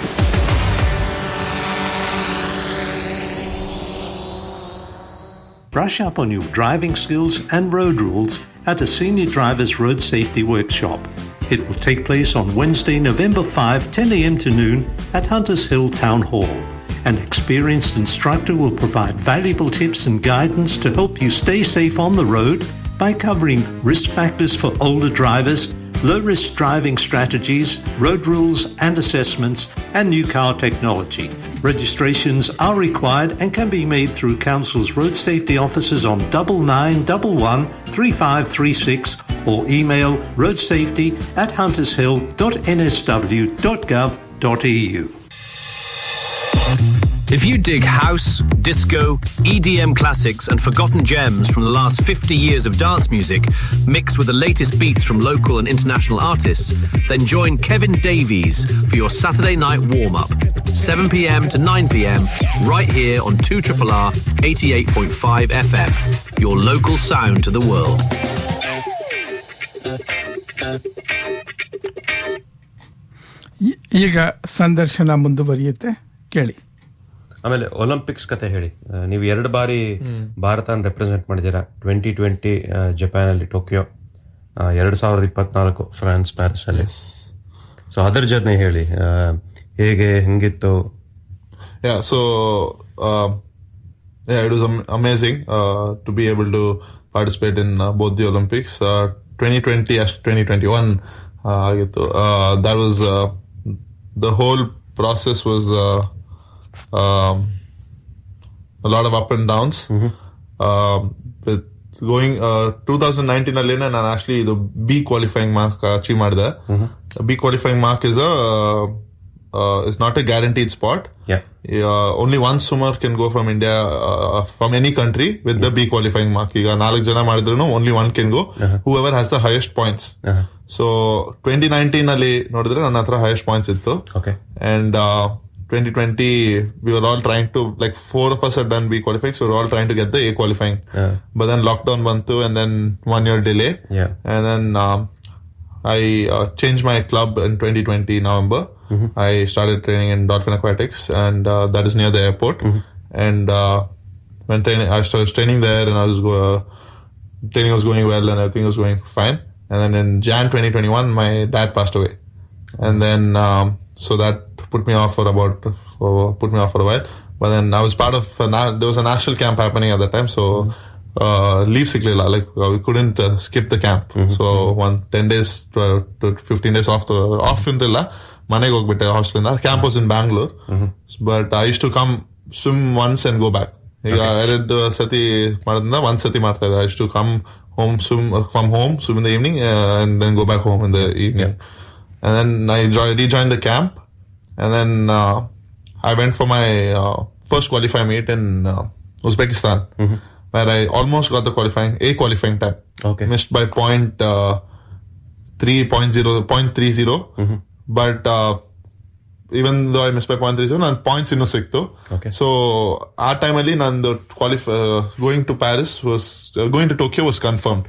Brush up on your driving skills and road rules at a Senior Drivers Road Safety Workshop. It will take place on Wednesday, November 5, 10 a.m. to noon at Hunters Hill Town Hall. An experienced instructor will provide valuable tips and guidance to help you stay safe on the road by covering risk factors for older drivers, low-risk driving strategies, road rules and assessments, and new car technology. Registrations are required and can be made through Council's road safety offices on 99113536 or email roadsafety@huntershill.nsw.gov.au. If you dig house, disco, EDM classics and forgotten gems from the last 50 years of dance music, mixed with the latest beats from local and international artists, then join Kevin Davies for your Saturday night warm-up, 7 p.m. to 9 p.m, right here on 2RRR 88.5 FM, your local sound to the world. ಈಗ ಸಂದರ್ಶನ ಮುಂದುವರಿಯುತ್ತೆ, ಕೇಳಿ. ಆಮೇಲೆ ಒಲಿಂಪಿಕ್ಸ್ ಕತೆ ಹೇಳಿ. ನೀವು 2 ಬಾರಿ ಭಾರತನ ರೆಪ್ರೆಸೆಂಟ್ ಮಾಡಿದ್ದೀರಾ. 2020 ಜಪಾನ್ ಅಲ್ಲಿ ಟೋಕಿಯೋ, 2024 ಫ್ರಾನ್ಸ್ ಪ್ಯಾರಿಸ್ ಅಲ್ಲಿ. ಸೊ ಅದರ ಜರ್ನಿ ಹೇಳಿ, ಹೆಂಗಿತ್ತು? It was amazing to be able to participate in both the Olympics. 2020 as 2021 ಆಗಿತ್ತು. That was the whole process was a lot of up and downs. With going 2019 ಅಲ್ಲಿ ನಾನು actually ಇದು B qualifying mark achieve ಮಾಡಿದೆ. B qualifying mark is not a guaranteed spot. Only one swimmer can go from India from any country with the B qualifying mark. ಈಗ 4 ಜನ ಮಾಡಿದ್ರು only one can go, whoever has the highest points. So 2019 ಅಲ್ಲಿ ನೋಡಿದ್ರೆ ನನ್ನ ಹತ್ರ highest points ಇತ್ತು. And 2020 we were all trying to, like 4 of us had done B qualifying, so we were all trying to get the A qualifying. But then lockdown bantu and then 1 year delay. And then I changed my club in 2020 November. I started training in Dolphin Aquatics, and that is near the airport. And when I started training there, and training was going well and everything was going fine. And then in Jan 2021 my dad passed away, and then so that put me off for a while. But then I was part of there was a national camp happening at that time, so leave sikliಲ್ಲ, like we couldn't skip the camp. So 10 days to 15 days off ಇಂತಿಲ್ಲ, ಮನೆಗೆ ಹೋಗ್ಬಿಟ್ಟೆ ಹಾಸ್ಟೆಲ್ ಇಂದ. Camp was in Bangalore, but I used to come swim once and go back. ಈಗ 2 ಸತಿ ಮಾಡೋದ್ರಿಂದ 1 ಸತಿ ಮಾಡ್ತಾ ಇದ್ದೆ. I used to come home, swim in the evening, and then go back home in the evening. And then I rejoined the camp, and then I went for my first qualifying meet in Uzbekistan, where I almost got the qualifying time. Missed by 0.30. But even though I missed by 0.30, ನನ್ನ points ಇನ್ನೂ ಸಿಕ್ತು. So ಆ ಟೈಮಲ್ಲಿ ನಂದು going to Paris was going to Tokyo was confirmed.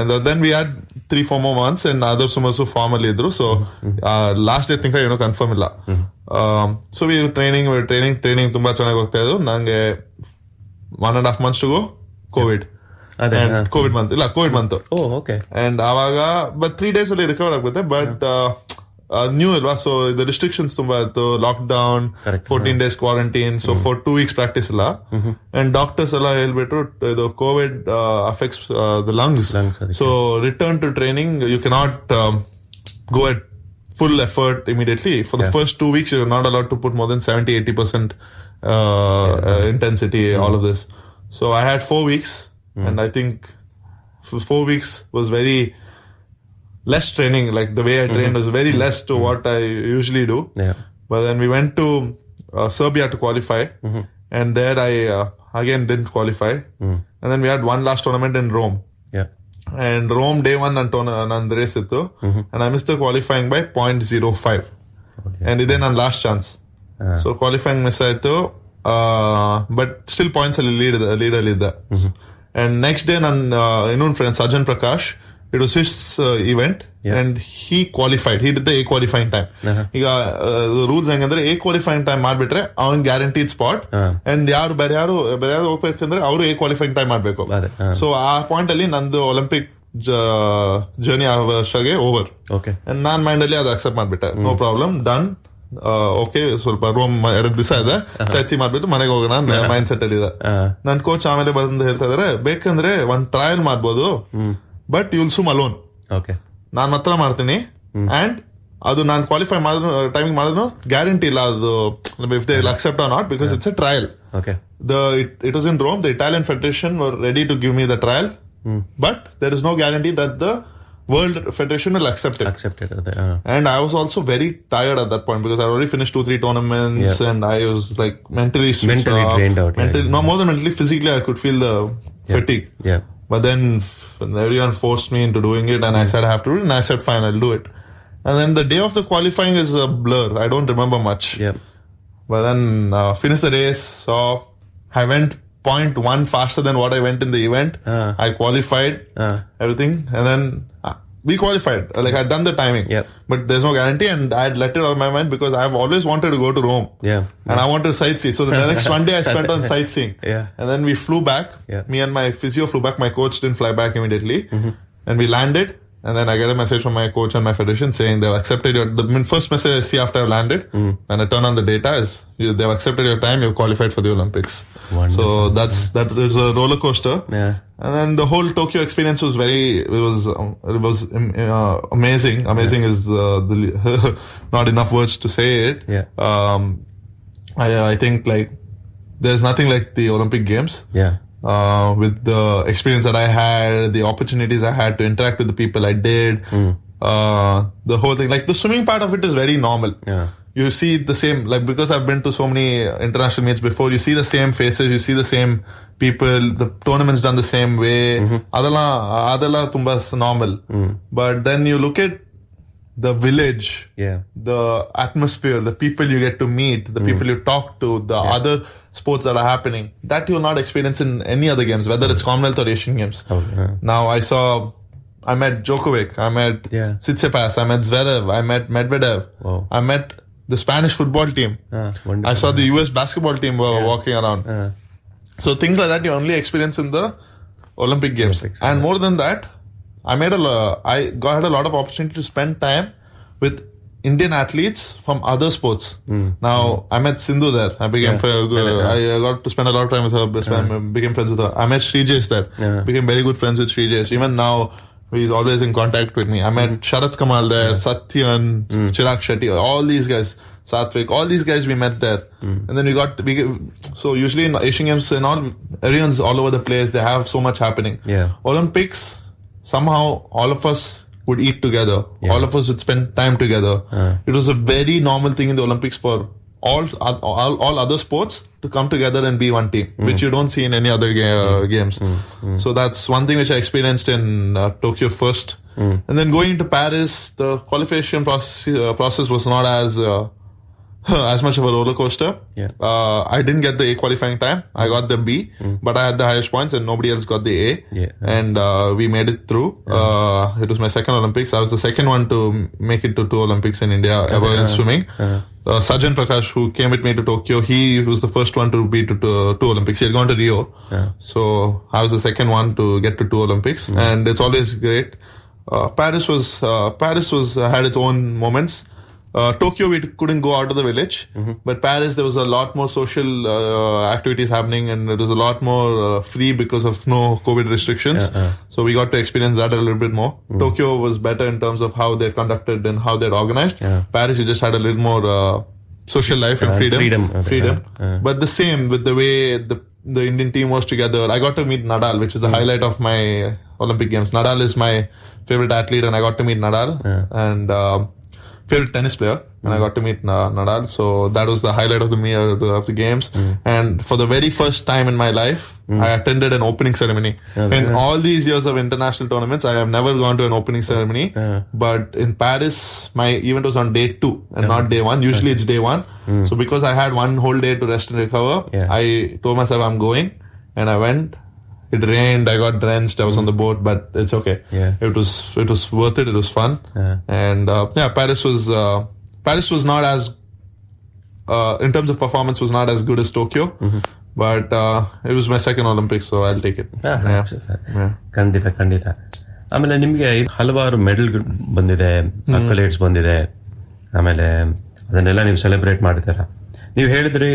And then we had 3-4 more months, and other swimmers who formally idru. So last day think confirm illa. So we were training ತುಂಬಾ ಚೆನ್ನಾಗಿ ಹೋಗ್ತಾ ಇದ್ದು. ನಂಗೆ 1.5 months to go, COVID ಬಂತು. And ಆವಾಗ but 3 days ಅಲ್ಲಿ ರಿಕವರ್ ಆಗ್ಬಿಟ್ಟೆ. ಬಟ್ ನ್ಯೂ ಅಲ್ವಾ, ಸೊ the restrictions ತುಂಬಾ ಇತ್ತು, lockdown, 14 days quarantine, so for 2 weeks practice ಇಲ್ಲ. And doctors ಎಲ್ಲ ಹೇಳ್ಬಿಟ್ರು ಇದು Covid affects the lungs, so return to training, you cannot go at full effort immediately. For the first 2 weeks you're not allowed to put more than 70-80% intensity, all of this. So I had 4 weeks, and I think 4 weeks was very less training. Like the way I trained was very less to what I usually do. But then we went to Serbia to qualify, and there I again didn't qualify. And then we had one last tournament in Rome. And Rome day 1 ನನ್ನ ರೇಸ್ ಇತ್ತು, and I missed the qualifying by 0.05. And ಇದೇ ನನ್ನ last chance. So qualifying miss ಆಯ್ತು, ಬಟ್ ಸ್ಟಿಲ್ ಪಾಯಿಂಟ್ಸ್ ಅಲ್ಲಿ ಲೀಡ್ ಅಲ್ಲಿ ಇದ್ದ. And next day ನನ್ನ ಇನ್ನೊಂದು friend surgeon Prakash, it was his event, and he qualified. He did the A qualifying time. ಈಗ ರೂಲ್ಸ್ ಹೆಂಗಂದ್ರೆ A qualifying time ಮಾಡ್ಬಿಟ್ರೆ ಅವ್ನ್ ಗ್ಯಾರಂಟಿಡ್ ಸ್ಪಾಟ್, ಅಂಡ್ ಬೇರೆ ಯಾರು ಹೋಗ್ಬೇಕಂದ್ರೆ ಅವರು A qualifying time ಮಾಡ್ಬೇಕು. ಸೊ ಆ ಪಾಯಿಂಟ್ ಅಲ್ಲಿ ನಂದು ಒಲಿಂಪಿಕ್ ಜರ್ನಿ ಆ ವರ್ಷಗೆ ಓವರ್. ನಾನ್ ಮೈಂಡ್ ಅಲ್ಲಿ ಅದು ಅಕ್ಸೆಪ್ಟ್ ಮಾಡ್ಬಿಟ್ಟೆ. ನೋ ಪ್ರಾಬ್ಲಮ್, ಡನ್, ಓಕೆ, ಸ್ವಲ್ಪ ರೂಮ್ 2 ದಿವಸ ಇದೆ, ಸೈಚಿ ಮಾಡ್ಬಿಟ್ಟು ಮನೆಗೆ ಹೋಗೋಣ ಮೈಂಡ್ ಸೆಟ್ ಅಲ್ಲಿ ಇದೆ. ನನ್ ಕೋಚ್ ಆಮೇಲೆ ಬಂದು ಹೇಳ್ತಾ ಇದಾರೆ, ಬೇಕಂದ್ರೆ ಒಂದ್ ಟ್ರಯಲ್ ಮಾಡ್ಬೋದು, ಬಟ್ ಯುಲ್ ಸುಮ್ ಅಲೋನ್. ನಾನ್ ಮಾತ್ರ ಮಾಡ್ತೀನಿ, ಅಂಡ್ ಅದು ನಾನು ಕ್ವಾಲಿಫೈ ಮಾಡಿದ್ರು ಟೈಮಿಂಗ್ ಮಾಡಿದ್ರು ಗ್ಯಾರಂಟಿ ಇಲ್ಲ ಅದು if they accept or not, because it's a trial. It was in Rome. The Italian Federation were ready to give me the trial, but there is no guarantee that the World Federation will accept it. And I was also very tired at that point because I already finished 2-3 tournaments, and I was like mentally drained out. No, more than mentally, physically I could feel the fatigue. But then everyone forced me into doing it, and I said I have to do it, and I said fine, I'll do it. And then the day of the qualifying is a blur. I don't remember much. But then finished the race, so I went 0.1 faster than what I went in the event. I qualified everything, and then we qualified. Like I'd done the timing, but there's no guarantee, and I'd let it out of my mind because I've always wanted to go to Rome, and I wanted to sightsee. So the next one day I spent on sightseeing, and then we flew back. Me and my physio flew back. My coach didn't fly back immediately, and we landed. And then I get a message from my coach and my federation saying they've accepted your. The first message I see after I've landed, and I turn on the data is they've accepted your time. You've qualified for the Olympics. Wonderful. So that is a roller coaster. And then the whole Tokyo experience was it was amazing. Amazing is not enough words to say it. I think like there's nothing like the Olympic Games. With the experience that I had, the opportunities I had to interact with the people I did, the whole thing, like the swimming part of it is very normal. You see the same, like because I've been to so many international meets before, you see the same faces, you see the same people, the tournament's done the same way. Adala tumba normal. But then you look at the village, the atmosphere, the people you get to meet, the people you talk to, the other sports that are happening, that you'll not experience in any other games, whether it's Commonwealth or Asian Games. Now I met Djokovic, I met Tsitsipas, I met Zverev, I met Medvedev, I met the Spanish football team, I saw the US basketball team walking around. So things like that you only experience in the Olympic Games. And more than that, I had a lot of opportunity to spend time with Indian athletes from other sports. Now I met Sindhu there. I became I got to spend a lot of time with her. Became friends with her. I met Srijesh there. Became very good friends with Srijesh. Even now he's always in contact with me. I met Sharat Kamal there, Satyan, Chirag Shetty, all these guys, Satvik, all these guys we met there. And then so usually in Asian Games and all, everyone's all over the place. They have so much happening. Olympics, somehow all of us would eat together. All of us would spend time together. It was a very normal thing in the Olympics for all other sports to come together and be one team, which you don't see in any other games. So that's one thing which I experienced in Tokyo first. And then going into Paris, the qualification process was not as much of a roller coaster. I didn't get the A qualifying time. I got the B, but I had the highest points and nobody else got the A. And we made it through. It was my second Olympics. I was the second one to make it to 2 Olympics in India ever in swimming. Sajan Prakash, who came with me to Tokyo, he was the first one to be to 2 Olympics. He had gone to Rio. So I was the second one to get to 2 Olympics. And it's always great. Paris had its own moments. Tokyo, we couldn't go out of the village, but Paris, there was a lot more social activities happening, and it was a lot more free because of no COVID restrictions. So we got to experience that a little bit more. Tokyo was better in terms of how they're conducted and how they're organized. Paris, you just had a little more social life and freedom. But the same with the way the Indian team was together. I got to meet Nadal, which is the highlight of my Olympic Games. Nadal is my favorite athlete, and I got to meet Nadal. And favorite tennis player, and I got to meet Nadal. So that was the highlight of the games. And for the very first time in my life, I attended an opening ceremony. In all these years of international tournaments, I have never gone to an opening ceremony. But in Paris, my event was on day 2 and not day 1. Usually it's day 1. So because I had one whole day to rest and recover, I told myself I'm going, and I went. It rained, I got drenched, I was on the boat, but it's okay. It was worth it, it was fun. And Paris was not as in terms of performance was not as good as Tokyo, but it was my second Olympics, so I'll take it. ಖಂಡಿತ. ಆಮೇಲೆ ನಿಮ್ಗೆ ಹಲವಾರು ಮೆಡಲ್ ಬಂದಿದೆ, ಅಕ್ಯುಲೇಟ್ಸ್ ಬಂದಿದೆ, ಆಮೇಲೆ ಅದನ್ನೆಲ್ಲ ನೀವು ಸೆಲೆಬ್ರೇಟ್ ಮಾಡಿದಾರ. ನೀವು ಹೇಳಿದ್ರಿ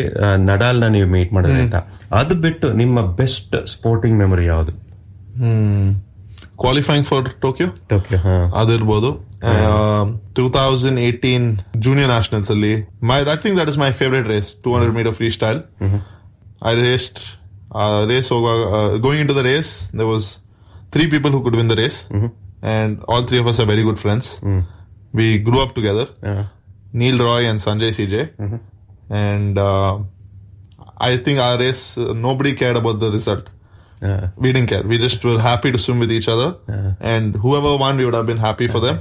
ನಡಾಲ್ನ ನೀವು ಮೀಟ್ ಮಾಡಿದ್ರಿ ಅಂತ. ಅದು ಬಿಟ್ಟು ನಿಮ್ಮ ಬೆಸ್ಟ್ ಸ್ಪೋರ್ಟಿಂಗ್ ಮೆಮೊರಿ ಯಾವುದು? ಕ್ವಾಲಿಫೈಯಿಂಗ್ ಫಾರ್ ಟೋಕ್ಯೋ ಅದಿರ್ಬೋದು. 2018 ಜೂನಿಯರ್ ನ್ಯಾಷನಲ್ಸ್ ಅಲ್ಲಿ I think that is my favourite race, 200 meter freestyle. I raced race going into the race, there was 3 people who could win the race, and all 3 of us are very good friends. We grew up together, Neil Roy and Sanjay CJ, and I think our race nobody cared about the result. We didn't care, we just were happy to swim with each other, and whoever won we would have been happy for them.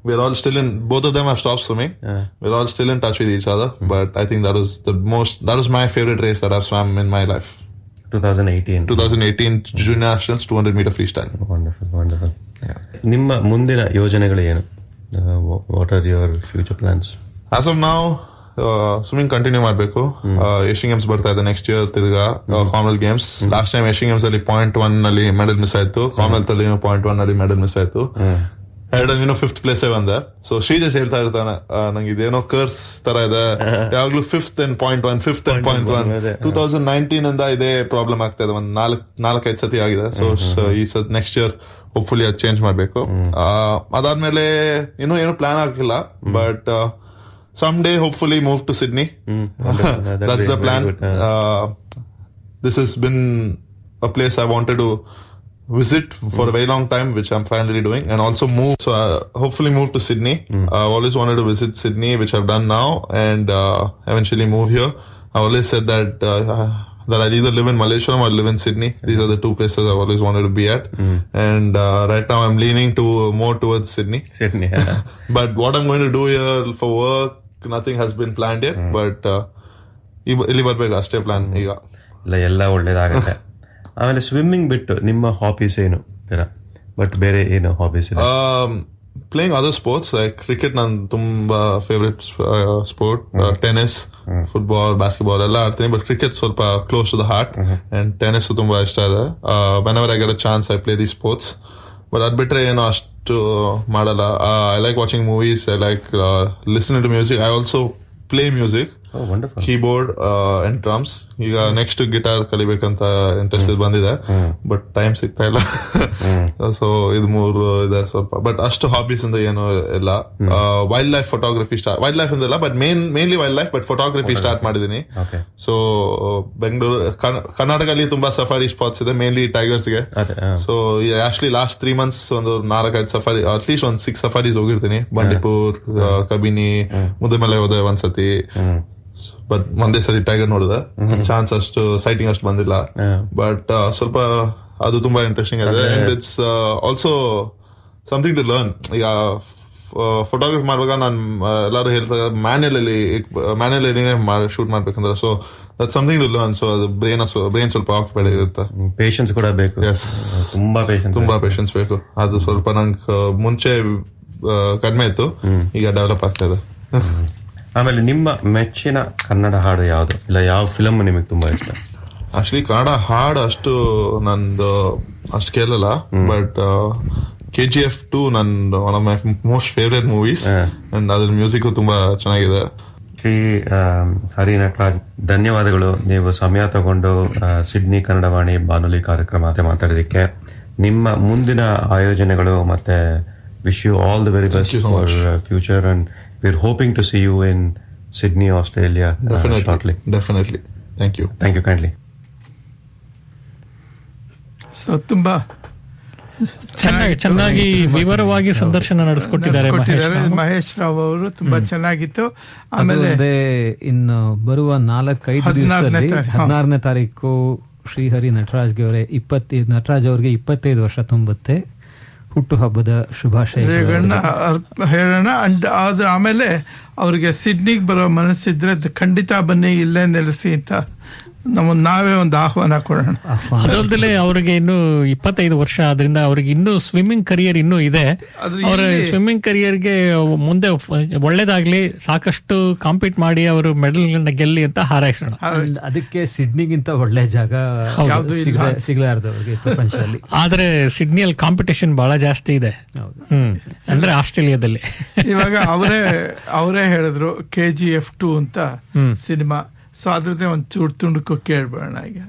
We're all still in, both of them have stopped swimming. We're all still in touch with each other, but I think that was my favorite race that I've swam in my life. 2018 junior nationals 200 meter freestyle. Wonderful. ನಿಮ್ಮ ಮುಂದಿನ ಯೋಜನೆಗಳು ಏನು? What are your future plans? As of now, swimming continue ಮಾಡಬೇಕು. ಏಷ್ಯನ್ ಗೇಮ್ಸ್ ಬರ್ತಾ ಇದೆ ನೆಕ್ಸ್ಟ್ ಇಯರ್, ತಿರ್ಗಾ Commonwealth games. Last time Asian games ಅಲ್ಲಿ 0.1 ನಲ್ಲಿ ಮೆಡಲ್ ಮಿಸ್ ಆಯ್ತು, ಕಾಮನ್ವೆಲ್ತ್ ಅಲ್ಲಿ 0.1 ನಲ್ಲಿ ಮೆಡಲ್ ಮಿಸ್ ಆಯ್ತು. ಎರಡನೇನೋ 5th ಪ್ಲೇಸ್ ಬಂದೆ. ಸೊ ಶ್ರೀಜಸ್ ಹೇಳ್ತಾ ಇರ್ತಾನೆ, ನಂಗೆ ಇದೇನೋ ಕರ್ಸ್ ತರ ಇದೆ, ಯಾವಾಗ್ಲೂ 5th and 0.1 5th and 0.1. 2019 ಇಂದ ಇದೇ ಪ್ರಾಬ್ಲಮ್ ಆಗ್ತಾ ಇದೆ, ಒಂದ್ 4-5 ಸತಿ ಆಗಿದೆ. ಸೊ ಈ ನೆಕ್ಸ್ಟ್ ಇಯರ್ ಹೋಪ್ಫುಲಿ ಅದು ಚೇಂಜ್ ಮಾಡ್ಬೇಕು. ಅದಾದ್ಮೇಲೆ ಏನು ಪ್ಲಾನ್ ಆಗಿಲ್ಲ, but someday hopefully move to Sydney. That's the plan. This has been a place I wanted to visit for a very long time, which I'm finally doing, and also move. So hopefully move to Sydney. I've always wanted to visit Sydney, which I've done now, and eventually move here. I always said that I'll either live in Malaysia or live in Sydney. These are the 2 places I've always wanted to be at. And right now I'm leaning more towards Sydney. But what I'm going to do here for work, nothing has been planned yet, but ಇಲ್ಲಿ ಬರ್ಬೇಕು ಅಷ್ಟೇ ಪ್ಲಾನ್. ಈಗ ಎಲ್ಲ ಒಳ್ಳೇದಾಗುತ್ತೆ. ಆಮೇಲೆ ಸ್ವಿಮ್ಮಿಂಗ್ ಬಿಟ್ಟು ನಿಮ್ಮ ಹಾಬೀಸ್ ಏನು? ಬಟ್ ಬೇರೆ ಏನು ಹಾಬೀಸ್ ಇದೆ? Playing other sports like cricket ನನ್ನ ತುಂಬಾ favourite sport. Tennis, football, basketball ಎಲ್ಲ ಆಡ್ತೀನಿ, ಬಟ್ ಕ್ರಿಕೆಟ್ ಸ್ವಲ್ಪ close to the heart, and tennis ತುಂಬಾ ಇಷ್ಟ ಇದೆ. Whenever I get a chance I play the sports. But ಅದ್ ಬಿಟ್ರೆ ಏನೋ ಅಷ್ಟು ಮಾಡಲ್ಲ. I like watching movies, I like listening to music. I also play music, keyboard and drums. ಈಗ ನೆಕ್ಸ್ಟ್ ಗಿಟಾರ್ ಕಲಿಬೇಕಂತ ಇಂಟ್ರೆಸ್ಟ್ ಬಂದಿದೆ, ಬಟ್ ಟೈಮ್ ಸಿಗ್ತಾ ಇಲ್ಲ. ಸೊ ಇದು 3 ಇದೆ ಸ್ವಲ್ಪ, ಬಟ್ ಅಷ್ಟು ಹಾಬೀಸ್ ಅಂತ ಏನು ಇಲ್ಲ. Wildlife photography wildlife ಅಂದಲ್ಲ, but mainly wildlife, but photography start ಮಾಡಿದೀನಿ. ಸೊ ಬೆಂಗಳೂರು, ಕರ್ನಾಟಕದಲ್ಲಿ ತುಂಬಾ ಸಫಾರಿ ಸ್ಪಾಟ್ಸ್ ಇದೆ, ಮೇನ್ಲಿ ಟೈಗರ್ಸ್ ಗೆ. ಸೊ ಆಕ್ಚುಲಿ ಲಾಸ್ಟ್ 3 months ಒಂದು 4-5 ಸಫಾರಿ, ಅಟ್ಲೀಸ್ಟ್ ಒಂದು 6 ಸಫಾರೀಸ್ ಹೋಗಿರ್ತೀನಿ. ಬಂಡೀಪುರ್, ಕಬಿನಿ, ಮುದ್ದಮಲೆ ಹೋದೆ ಒಂದ್ಸತಿ, ಬಟ್ ಒಂದೇ ಸತಿ ಟೈಗರ್ ನೋಡಿದೆ. ಚಾನ್ಸ್ ಅಷ್ಟು ಸೈಟಿಂಗ್ ಅಷ್ಟು ಬಂದಿಲ್ಲ, ಬಟ್ ಸ್ವಲ್ಪ ಅದು ತುಂಬಾ ಇಂಟ್ರೆಸ್ಟಿಂಗ್ ಆಗಿದೆ. And it's also something to learn. ಈಗ ಫೋಟೋಗ್ರಫಿ ಮಾಡುವಾಗ ನಾನು ಎಲ್ಲರೂ ಹೇಳ್ತಾರೆ ಮ್ಯಾನ್ಯಲ್ ಶೂಟ್ ಮಾಡ್ಬೇಕಂದ್ರೆ, so that something to learn. So ಅದು ಬ್ರೈನ್ ಸ್ವಲ್ಪ ಆಕ್ಯುಪೈಡ್ ಇರುತ್ತೆ. ಪೇಷನ್ಸ್ ಕೂಡ ಬೇಕು. ಎಸ್, ತುಂಬಾ ಪೇಷನ್ಸ್ ಬೇಕು. ಅದು ಸ್ವಲ್ಪ ನಂಗೆ ಮುಂಚೆ ಕಡಿಮೆ ಇತ್ತು, ಈಗ ಡೆವಲಪ್ ಆಗ್ತಾ ಇದೆ. ಆಮೇಲೆ ನಿಮ್ಮ ಮೆಚ್ಚಿನ ಕನ್ನಡ ಹಾಡು ಯಾವುದು, ಇಲ್ಲ ಯಾವ ಫಿಲಮ್ ನಿಮಗೆ ತುಂಬಾ ಇಷ್ಟ? ಆಕ್ಚುಲಿ ಕನ್ನಡ ಹಾಡು ಅಷ್ಟು ನಂದು ಅಷ್ಟು ಕೇಳಲ್ಲ, ಬಟ್ KGF 2 ನನ್ನ one of my most favourite movies, and ಅದ್ರ ಮ್ಯೂಸಿಕ್ ತುಂಬಾ ಚೆನ್ನಾಗಿದೆ. ಶ್ರೀ ಹರಿ ನಟರಾಜ್, ಧನ್ಯವಾದಗಳು ನೀವು ಸಮಯ ತಗೊಂಡು ಸಿಡ್ನಿ ಕನ್ನಡವಾಣಿ ಬಾನುಲಿ ಕಾರ್ಯಕ್ರಮ ಮಾತಾಡೋದಕ್ಕೆ. ನಿಮ್ಮ ಮುಂದಿನ ಆಯೋಜನೆಗಳು ಮತ್ತೆ wish you all the very best for future, and we're hoping to see you in Sydney, Australia shortly. Definitely. Thank you kindly. So ತುಂಬಾ ಚೆನ್ನಾಗಿ ವಿವರವಾಗಿ ಸಂದರ್ಶನ ನಡೆಸಿಕೊಟ್ಟಿದ್ದಾರೆ ಮಹೇಶ್ ರಾವ್ ಅವರು. ತುಂಬಾ ಚೆನ್ನಾಗಿತ್ತು. ಆಮೇಲೆ ಇನ್ನು ಬರುವ 4-5 ದಿವಸದಲ್ಲಿ 16ನೇ ತಾರೀಕು ಶ್ರೀಹರಿ ನಟರಾಜ್ಗೆ ಅವರೇ ನಟರಾಜ್ ಅವ್ರಿಗೆ 25 ವರ್ಷ ತುಂಬುತ್ತೆ. ಹುಟ್ಟುಹಬ್ಬದ ಶುಭಾಶಯಗಳನ್ನ ಹೇಳೋಣ. ಆದ್ರೆ ಆಮೇಲೆ ಅವ್ರಿಗೆ ಸಿಡ್ನಿಗೆ ಬರೋ ಮನಸ್ಸಿದ್ರೆ ಖಂಡಿತ ಬನ್ನಿ, ಇಲ್ಲೇ ನೆಲೆಸಿ ಅಂತ ನಾವೇ ಒಂದು ಆಹ್ವಾನ ಕೊಡೋಣ. ಅದಲ್ದಲೆ ಅವ್ರಿಗೆ ಇನ್ನು 25 ವರ್ಷ ಆದ್ರಿಂದ ಅವ್ರಿಗೆ ಇನ್ನೂ ಸ್ವಿಮ್ಮಿಂಗ್ ಕರಿಯರ್ ಇನ್ನೂ ಇದೆ. ಅವರ ಸ್ವಿಮ್ಮಿಂಗ್ ಕರಿಯರ್ಗೆ ಮುಂದೆ ಒಳ್ಳೇದಾಗ್ಲಿ, ಸಾಕಷ್ಟು ಕಾಂಪೀಟ್ ಮಾಡಿ ಅವರು ಮೆಡಲ್ ಗೆಲ್ಲಿ ಅಂತ ಹಾರೈಸೋಣ. ಅದಕ್ಕೆ ಸಿಡ್ನಿಗಿಂತ ಒಳ್ಳೆ ಜಾಗ ಸಿಗಲಾರ್ದು ಅವ್ರಿಗೆ ಪ್ರಪಂಚದಲ್ಲಿ. ಆದ್ರೆ ಸಿಡ್ನಿಯಲ್ಲಿ ಕಾಂಪಿಟೇಷನ್ ಬಹಳ ಜಾಸ್ತಿ ಇದೆ. ಅಂದ್ರೆ ಆಸ್ಟ್ರೇಲಿಯಾದಲ್ಲಿ ಇವಾಗ ಅವರೇ ಹೇಳಿದ್ರು KGF 2 ಅಂತ ಸಿನಿಮಾ. ಸೊ ಅದ್ರದ್ದೇ ಒಂದು ಚೂರು ತುಂಡುಕು ಕೇಳ್ಬೇಡ ಈಗ.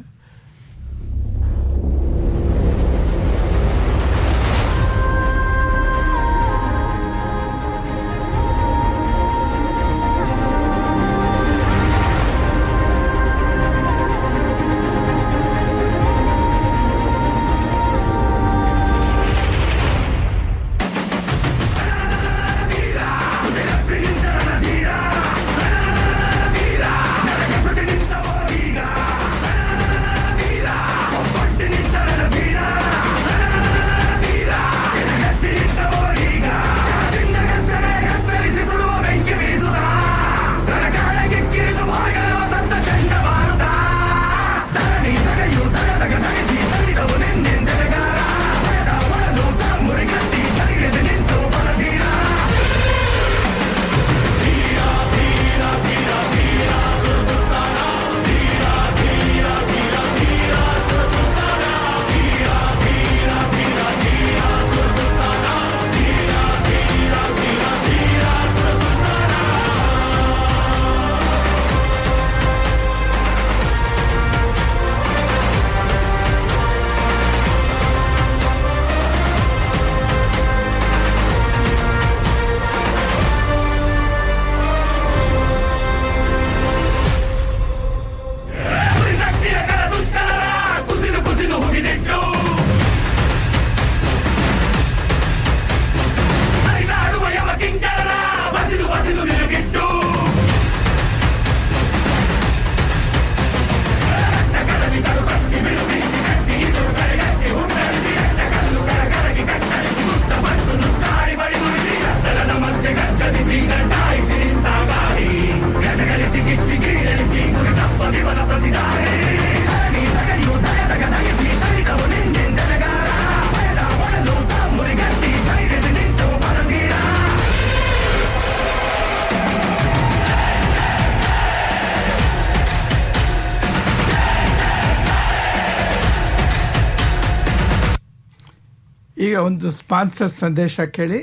ಈಗ ಒಂದು ಸ್ಪಾನ್ಸರ್ ಸಂದೇಶ ಕೇಳಿ.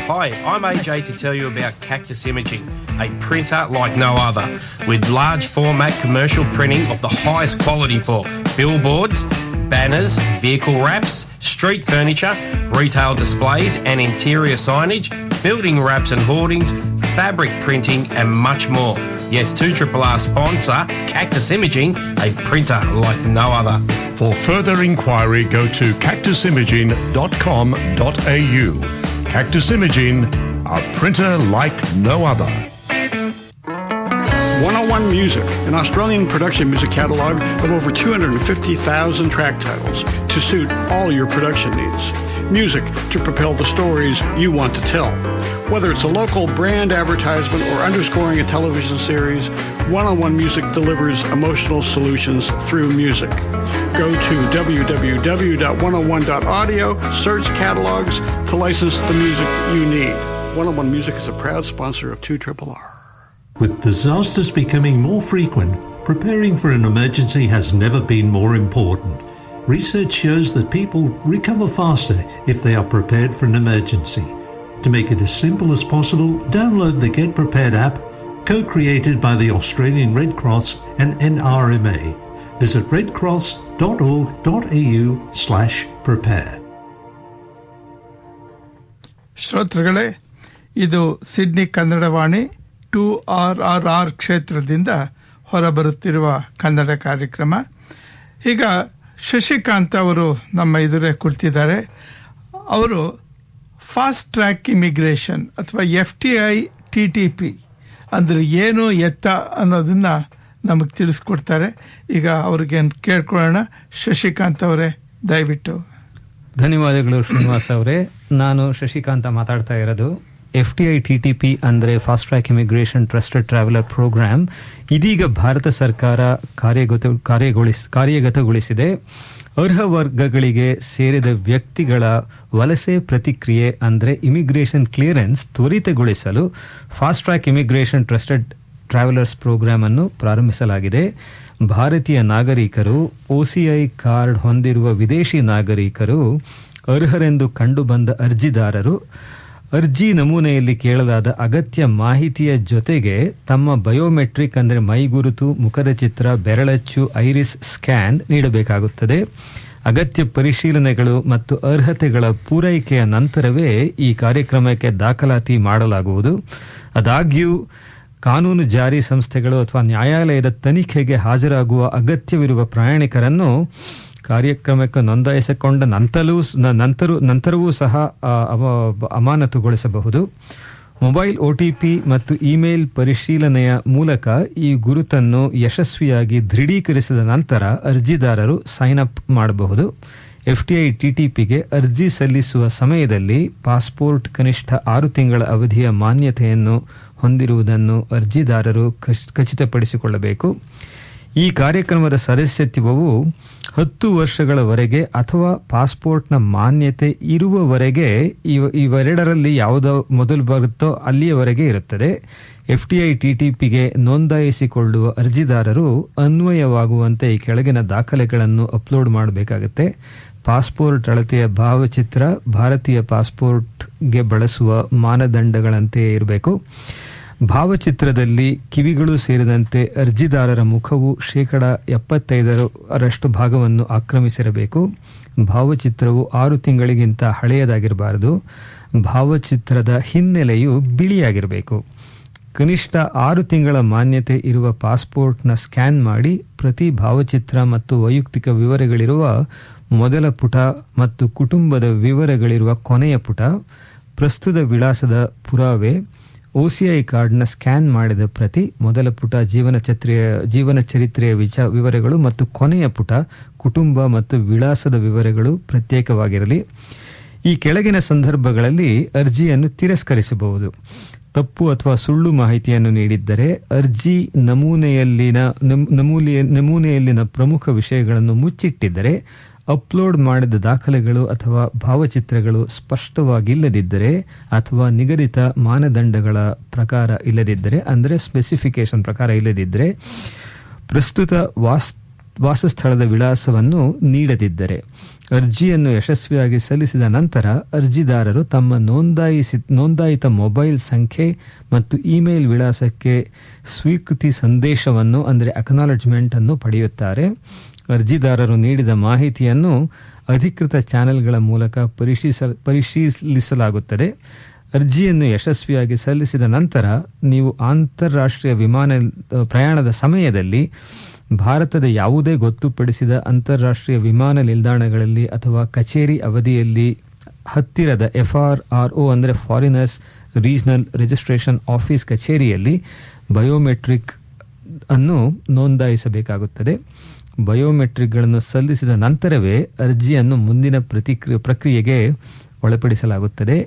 Hi, I'm AJ to tell you about Cactus Imaging, a printer like no other, with large format commercial printing of the highest quality for billboards, banners, vehicle wraps, street furniture, retail displays and interior signage, building wraps and hoardings, fabric printing and much more. Yes, 2RRR sponsor Cactus Imaging, a printer like no other. For further inquiry, go to cactusimaging.com.au. Cactus Imaging, a printer like no other. 101 Music, an Australian production music catalogue of over 250,000 track titles to suit all your production needs. Music to propel the stories you want to tell. Whether it's a local brand advertisement or underscoring a television series, 101 Music delivers emotional solutions through music. Go to www.101.audio, search catalogs to license the music you need. 101 Music is a proud sponsor of 2RRR. With disasters becoming more frequent, preparing for an emergency has never been more important. Research shows that people recover faster if they are prepared for an emergency. To make it as simple as possible, download the Get Prepared app, co-created by the Australian Red Cross and NRMA. Visit redcross.org.au/prepare. ಶ್ರೋತೃಗಳೇ, ಇದು ಸಿಡ್ನಿ ಕನ್ನಡವಾಣಿ 2RRR ಕ್ಷೇತ್ರದಿಂದ ಹೊರಬರುತ್ತಿರುವ ಕನ್ನಡ ಕಾರ್ಯಕ್ರಮ. ಈಗ ಶಶಿಕಾಂತ್ ಅವರು ನಮ್ಮ ಎದುರೇ ಕುಳಿತಿದ್ದಾರೆ. ಅವರು ಫಾಸ್ಟ್ ಟ್ರ್ಯಾಕ್ ಇಮಿಗ್ರೇಷನ್ ಅಥವಾ FTI TTP ಅಂದರೆ ಏನು ಎತ್ತ ಅನ್ನೋದನ್ನ ನಮಗೆ ತಿಳಿಸ್ಕೊಡ್ತಾರೆ. ಈಗ ಅವ್ರಿಗೆ ಕೇಳ್ಕೊಳ್ಳೋಣ. ಶಶಿಕಾಂತ್ ಅವರೇ, ದಯವಿಟ್ಟು. ಧನ್ಯವಾದಗಳು ಶ್ರೀನಿವಾಸ್ ಅವರೇ. ನಾನು ಶಶಿಕಾಂತ ಮಾತಾಡ್ತಾ ಇರೋದು. FTI TTP ಅಂದರೆ fast track immigration trusted traveller programme ಇದೀಗ ಭಾರತ ಸರ್ಕಾರ ಕಾರ್ಯಗತಗೊಳಿಸಿದೆ. ಅರ್ಹ ವರ್ಗಗಳಿಗೆ ಸೇರಿದ ವ್ಯಕ್ತಿಗಳ ವಲಸೆ ಪ್ರತಿಕ್ರಿಯೆ ಅಂದರೆ ಇಮಿಗ್ರೇಷನ್ ಕ್ಲಿಯರೆನ್ಸ್ ತ್ವರಿತಗೊಳಿಸಲು fast track immigration trusted travellers programme ಅನ್ನು ಪ್ರಾರಂಭಿಸಲಾಗಿದೆ. ಭಾರತೀಯ ನಾಗರಿಕರು, OCI ಕಾರ್ಡ್ ಹೊಂದಿರುವ ವಿದೇಶಿ ನಾಗರಿಕರು, ಅರ್ಹರೆಂದು ಕಂಡುಬಂದ ಅರ್ಜಿದಾರರು ಅರ್ಜಿ ನಮೂನೆಯಲ್ಲಿ ಕೇಳಲಾದ ಅಗತ್ಯ ಮಾಹಿತಿಯ ಜೊತೆಗೆ ತಮ್ಮ ಬಯೋಮೆಟ್ರಿಕ್ ಅಂದರೆ ಮೈಗುರುತು, ಮುಖದ ಚಿತ್ರ, ಬೆರಳಚ್ಚು, ಐರಿಸ್ ಸ್ಕ್ಯಾನ್ ನೀಡಬೇಕಾಗುತ್ತದೆ. ಅಗತ್ಯ ಪರಿಶೀಲನೆಗಳು ಮತ್ತು ಅರ್ಹತೆಗಳ ಪೂರೈಕೆಯ ನಂತರವೇ ಈ ಕಾರ್ಯಕ್ರಮಕ್ಕೆ ದಾಖಲಾತಿ ಮಾಡಲಾಗುವುದು. ಆದಾಗ್ಯೂ ಕಾನೂನು ಜಾರಿ ಸಂಸ್ಥೆಗಳು ಅಥವಾ ನ್ಯಾಯಾಲಯದ ತನಿಖೆಗೆ ಹಾಜರಾಗುವ ಅಗತ್ಯವಿರುವ ಪ್ರಯಾಣಿಕರನ್ನು ಕಾರ್ಯಕ್ರಮಕ್ಕೆ ನೋಂದಾಯಿಸಿಕೊಂಡ ನಂತರವೂ ಸಹ ಅಮಾನತುಗೊಳಿಸಬಹುದು. ಮೊಬೈಲ್ OTP ಮತ್ತು ಇಮೇಲ್ ಪರಿಶೀಲನೆಯ ಮೂಲಕ ಈ ಗುರುತನ್ನು ಯಶಸ್ವಿಯಾಗಿ ದೃಢೀಕರಿಸಿದ ನಂತರ ಅರ್ಜಿದಾರರು ಸೈನ್ ಅಪ್ ಮಾಡಬಹುದು. FTI TTPಗೆ ಅರ್ಜಿ ಸಲ್ಲಿಸುವ ಸಮಯದಲ್ಲಿ ಪಾಸ್ಪೋರ್ಟ್ ಕನಿಷ್ಠ 6 ತಿಂಗಳ ಅವಧಿಯ ಮಾನ್ಯತೆಯನ್ನು ಹೊಂದಿರುವುದನ್ನು ಅರ್ಜಿದಾರರು ಖಚಿತಪಡಿಸಿಕೊಳ್ಳಬೇಕು. ಈ ಕಾರ್ಯಕ್ರಮದ ಸದಸ್ಯತ್ವವು 10 ವರ್ಷಗಳವರೆಗೆ ಅಥವಾ ಪಾಸ್ಪೋರ್ಟ್ನ ಮಾನ್ಯತೆ ಇರುವವರೆಗೆ ಇವೆರಡರಲ್ಲಿ ಯಾವುದೋ ಮೊದಲು ಬರುತ್ತೋ ಅಲ್ಲಿಯವರೆಗೆ ಇರುತ್ತದೆ. FTI TTPಗೆ ನೋಂದಾಯಿಸಿಕೊಳ್ಳುವ ಅರ್ಜಿದಾರರು ಅನ್ವಯವಾಗುವಂತೆ ಈ ಕೆಳಗಿನ ದಾಖಲೆಗಳನ್ನು ಅಪ್ಲೋಡ್ ಮಾಡಬೇಕಾಗುತ್ತೆ. ಪಾಸ್ಪೋರ್ಟ್ ಅಳತೆಯ ಭಾವಚಿತ್ರ ಭಾರತೀಯ ಪಾಸ್ಪೋರ್ಟ್ಗೆ ಬಳಸುವ ಮಾನದಂಡಗಳಂತೆಯೇ ಇರಬೇಕು. ಭಾವಚಿತ್ರದಲ್ಲಿ ಕಿವಿಗಳು ಸೇರಿದಂತೆ ಅರ್ಜಿದಾರರ ಮುಖವು 75% ಭಾಗವನ್ನು ಆಕ್ರಮಿಸಿರಬೇಕು. ಭಾವಚಿತ್ರವು 6 ತಿಂಗಳಿಗಿಂತ ಹಳೆಯದಾಗಿರಬಾರದು. ಭಾವಚಿತ್ರದ ಹಿನ್ನೆಲೆಯು ಬಿಳಿಯಾಗಿರಬೇಕು. ಕನಿಷ್ಠ 6 ತಿಂಗಳ ಮಾನ್ಯತೆ ಇರುವ ಪಾಸ್ಪೋರ್ಟ್ನ ಸ್ಕ್ಯಾನ್ ಮಾಡಿ ಪ್ರತಿ ಭಾವಚಿತ್ರ ಮತ್ತು ವೈಯಕ್ತಿಕ ವಿವರಗಳಿರುವ ಮೊದಲ ಪುಟ ಮತ್ತು ಕುಟುಂಬದ ವಿವರಗಳಿರುವ ಕೊನೆಯ ಪುಟ, ಪ್ರಸ್ತುತ ವಿಳಾಸದ ಪುರಾವೆ, OCI ಕಾರ್ಡ್ನ ಸ್ಕ್ಯಾನ್ ಮಾಡಿದ ಪ್ರತಿ, ಮೊದಲ ಪುಟ ಜೀವನ ಚರಿತ್ರೆಯ ವಿವರಗಳು ಮತ್ತು ಕೊನೆಯ ಪುಟ ಕುಟುಂಬ ಮತ್ತು ವಿಳಾಸದ ವಿವರಗಳು ಪ್ರತ್ಯೇಕವಾಗಿರಲಿ. ಈ ಕೆಳಗಿನ ಸಂದರ್ಭಗಳಲ್ಲಿ ಅರ್ಜಿಯನ್ನು ತಿರಸ್ಕರಿಸಬಹುದು. ತಪ್ಪು ಅಥವಾ ಸುಳ್ಳು ಮಾಹಿತಿಯನ್ನು ನೀಡಿದ್ದರೆ, ಅರ್ಜಿ ನಮೂನೆಯಲ್ಲಿನ ಪ್ರಮುಖ ವಿಷಯಗಳನ್ನು ಮುಚ್ಚಿಟ್ಟಿದ್ದರೆ, ಅಪ್ಲೋಡ್ ಮಾಡಿದ ದಾಖಲೆಗಳು ಅಥವಾ ಭಾವಚಿತ್ರಗಳು ಸ್ಪಷ್ಟವಾಗಿಲ್ಲದಿದ್ದರೆ ಅಥವಾ ನಿಗದಿತ ಮಾನದಂಡಗಳ ಪ್ರಕಾರ ಇಲ್ಲದಿದ್ದರೆ, ಅಂದರೆ ಸ್ಪೆಸಿಫಿಕೇಶನ್ ಪ್ರಕಾರ ಇಲ್ಲದಿದ್ದರೆ, ಪ್ರಸ್ತುತ ವಾಸಸ್ಥಳದ ವಿಳಾಸವನ್ನು ನೀಡದಿದ್ದರೆ, ಅರ್ಜಿಯನ್ನು ಯಶಸ್ವಿಯಾಗಿ ಸಲ್ಲಿಸಿದ ನಂತರ ಅರ್ಜಿದಾರರು ತಮ್ಮ ನೋಂದಾಯಿತ ಮೊಬೈಲ್ ಸಂಖ್ಯೆ ಮತ್ತು ಇಮೇಲ್ ವಿಳಾಸಕ್ಕೆ ಸ್ವೀಕೃತಿ ಸಂದೇಶವನ್ನು ಅಂದರೆ ಅಕ್ನಾಲೆಜ್ಮೆಂಟ್ ಅನ್ನು ಪಡೆಯುತ್ತಾರೆ. ಅರ್ಜಿದಾರರು ನೀಡಿದ ಮಾಹಿತಿಯನ್ನು ಅಧಿಕೃತ ಚಾನೆಲ್ಗಳ ಮೂಲಕ ಪರಿಶೀಲಿಸಲಾಗುತ್ತದೆ. ಅರ್ಜಿಯನ್ನು ಯಶಸ್ವಿಯಾಗಿ ಸಲ್ಲಿಸಿದ ನಂತರ ನೀವು ಅಂತಾರಾಷ್ಟ್ರೀಯ ಪ್ರಯಾಣದ ಸಮಯದಲ್ಲಿ ಭಾರತದ ಯಾವುದೇ ಗೊತ್ತುಪಡಿಸಿದ ಅಂತಾರಾಷ್ಟ್ರೀಯ ವಿಮಾನ ನಿಲ್ದಾಣಗಳಲ್ಲಿ ಅಥವಾ ಕಚೇರಿ ಅವಧಿಯಲ್ಲಿ ಹತ್ತಿರದ FRRO ಅಂದರೆ ಫಾರಿನರ್ಸ್ ರೀಜನಲ್ ರಿಜಿಸ್ಟ್ರೇಷನ್ ಆಫೀಸ್ ಕಚೇರಿಯಲ್ಲಿ ಬಯೋಮೆಟ್ರಿಕ್ ಅನ್ನು ನೋಂದಾಯಿಸಬೇಕಾಗುತ್ತದೆ. ಬಯೋಮೆಟ್ರಿಕ್ಗಳನ್ನು ಸಲ್ಲಿಸಿದ ನಂತರವೇ ಅರ್ಜಿಯನ್ನು ಮುಂದಿನ ಪ್ರಕ್ರಿಯೆಗೆ ಒಳಪಡಿಸಲಾಗುತ್ತದೆ.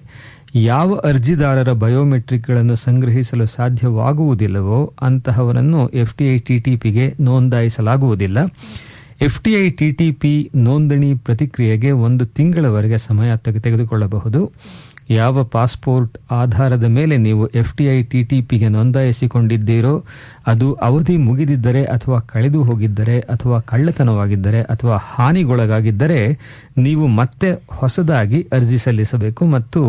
ಯಾವ ಅರ್ಜಿದಾರರ ಬಯೋಮೆಟ್ರಿಕ್ಗಳನ್ನು ಸಂಗ್ರಹಿಸಲು ಸಾಧ್ಯವಾಗುವುದಿಲ್ಲವೋ ಅಂತಹವರನ್ನು FTI TTPಗೆ ನೋಂದಾಯಿಸಲಾಗುವುದಿಲ್ಲ. FTI TTP ನೋಂದಣಿ ಪ್ರತಿಕ್ರಿಯೆಗೆ 1 ತಿಂಗಳವರೆಗೆ ಸಮಯ ತೆಗೆದುಕೊಳ್ಳಬಹುದು. ಯಾವ ಪಾಸ್ಪೋರ್ಟ್ ಆಧಾರದ ಮೇಲೆ ನೀವು FTI TTPಗೆ ನೋಂದಾಯಿಸಿಕೊಂಡಿದ್ದೀರೋ ಅದು ಅವಧಿ ಮುಗಿದಿದ್ದರೆ ಅಥವಾ ಕಳೆದು ಹೋಗಿದ್ದರೆ ಅಥವಾ ಕಳ್ಳತನವಾಗಿದ್ದರೆ ಅಥವಾ ಹಾನಿಗೊಳಗಾಗಿದ್ದರೆ ನೀವು ಮತ್ತೆ ಹೊಸದಾಗಿ ಅರ್ಜಿ ಸಲ್ಲಿಸಬೇಕು ಮತ್ತು